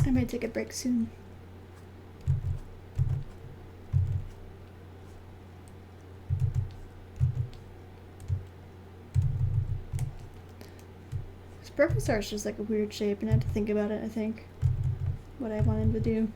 I might take a break soon. This purpose art's just like a weird shape, and I had to think about it, I think. What I wanted to do.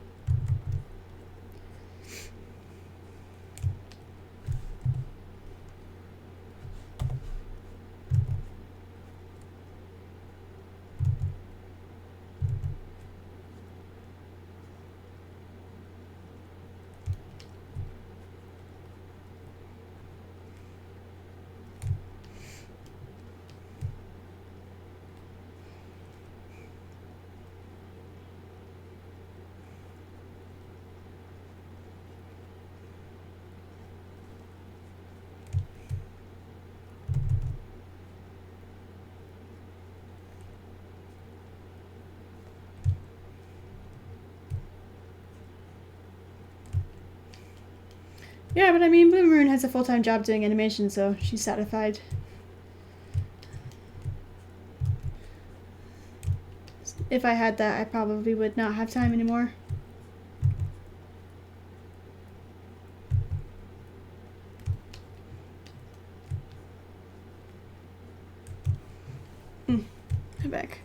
Yeah, but I mean, Blue Maroon has a full-time job doing animation, so she's satisfied. If I had that, I probably would not have time anymore. back.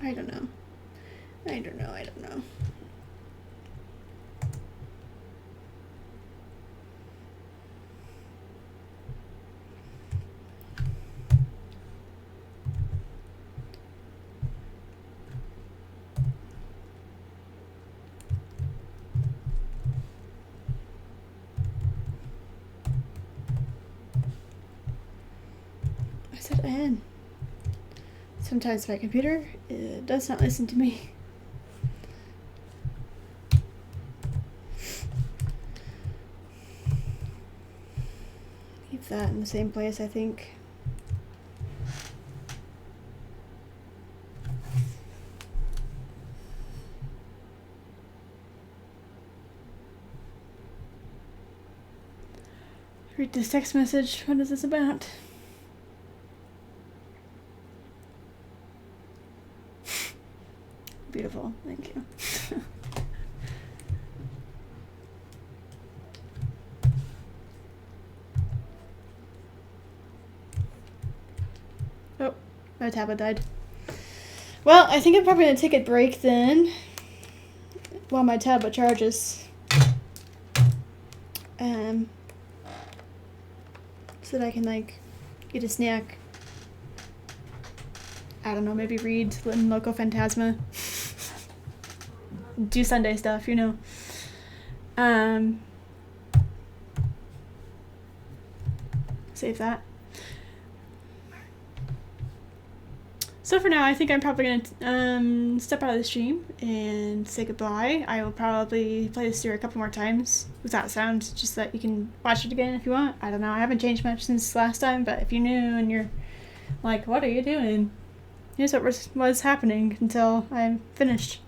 I don't know. I don't know. I don't know. I said N. Sometimes my computer does not listen to me. Keep that in the same place, I think. Read this text message. What is this about? Beautiful, thank you. Oh, my tablet died. Well, I think I'm probably gonna take a break then while my tablet charges. So that I can like get a snack. I don't know, maybe read Loco Phantasma. Do Sunday stuff, you know. Save that. So for now, I think I'm probably gonna step out of the stream and say goodbye. I will probably play this through a couple more times without sound, just so that you can watch it again if you want. I don't know, I haven't changed much since last time, but if you're new and you're like, what are you doing? Here's what was happening until I'm finished.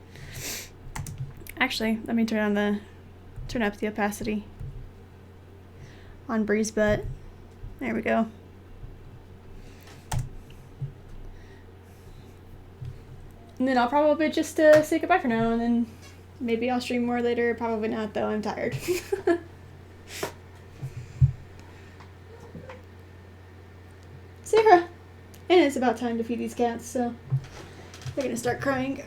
Actually, let me turn up the opacity on Breeze Butt. There we go. And then I'll probably just say goodbye for now, and then maybe I'll stream more later. Probably not, though. I'm tired. Sarah! And it's about time to feed these cats, so they're gonna start crying.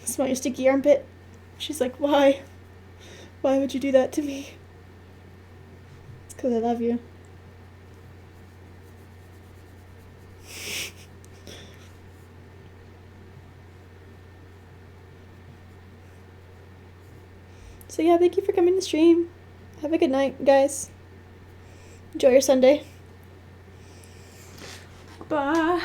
Smell your sticky armpit. She's like, why? Why would you do that to me? It's because I love you. So yeah, thank you for coming to stream. Have a good night, guys. Enjoy your Sunday. Bye.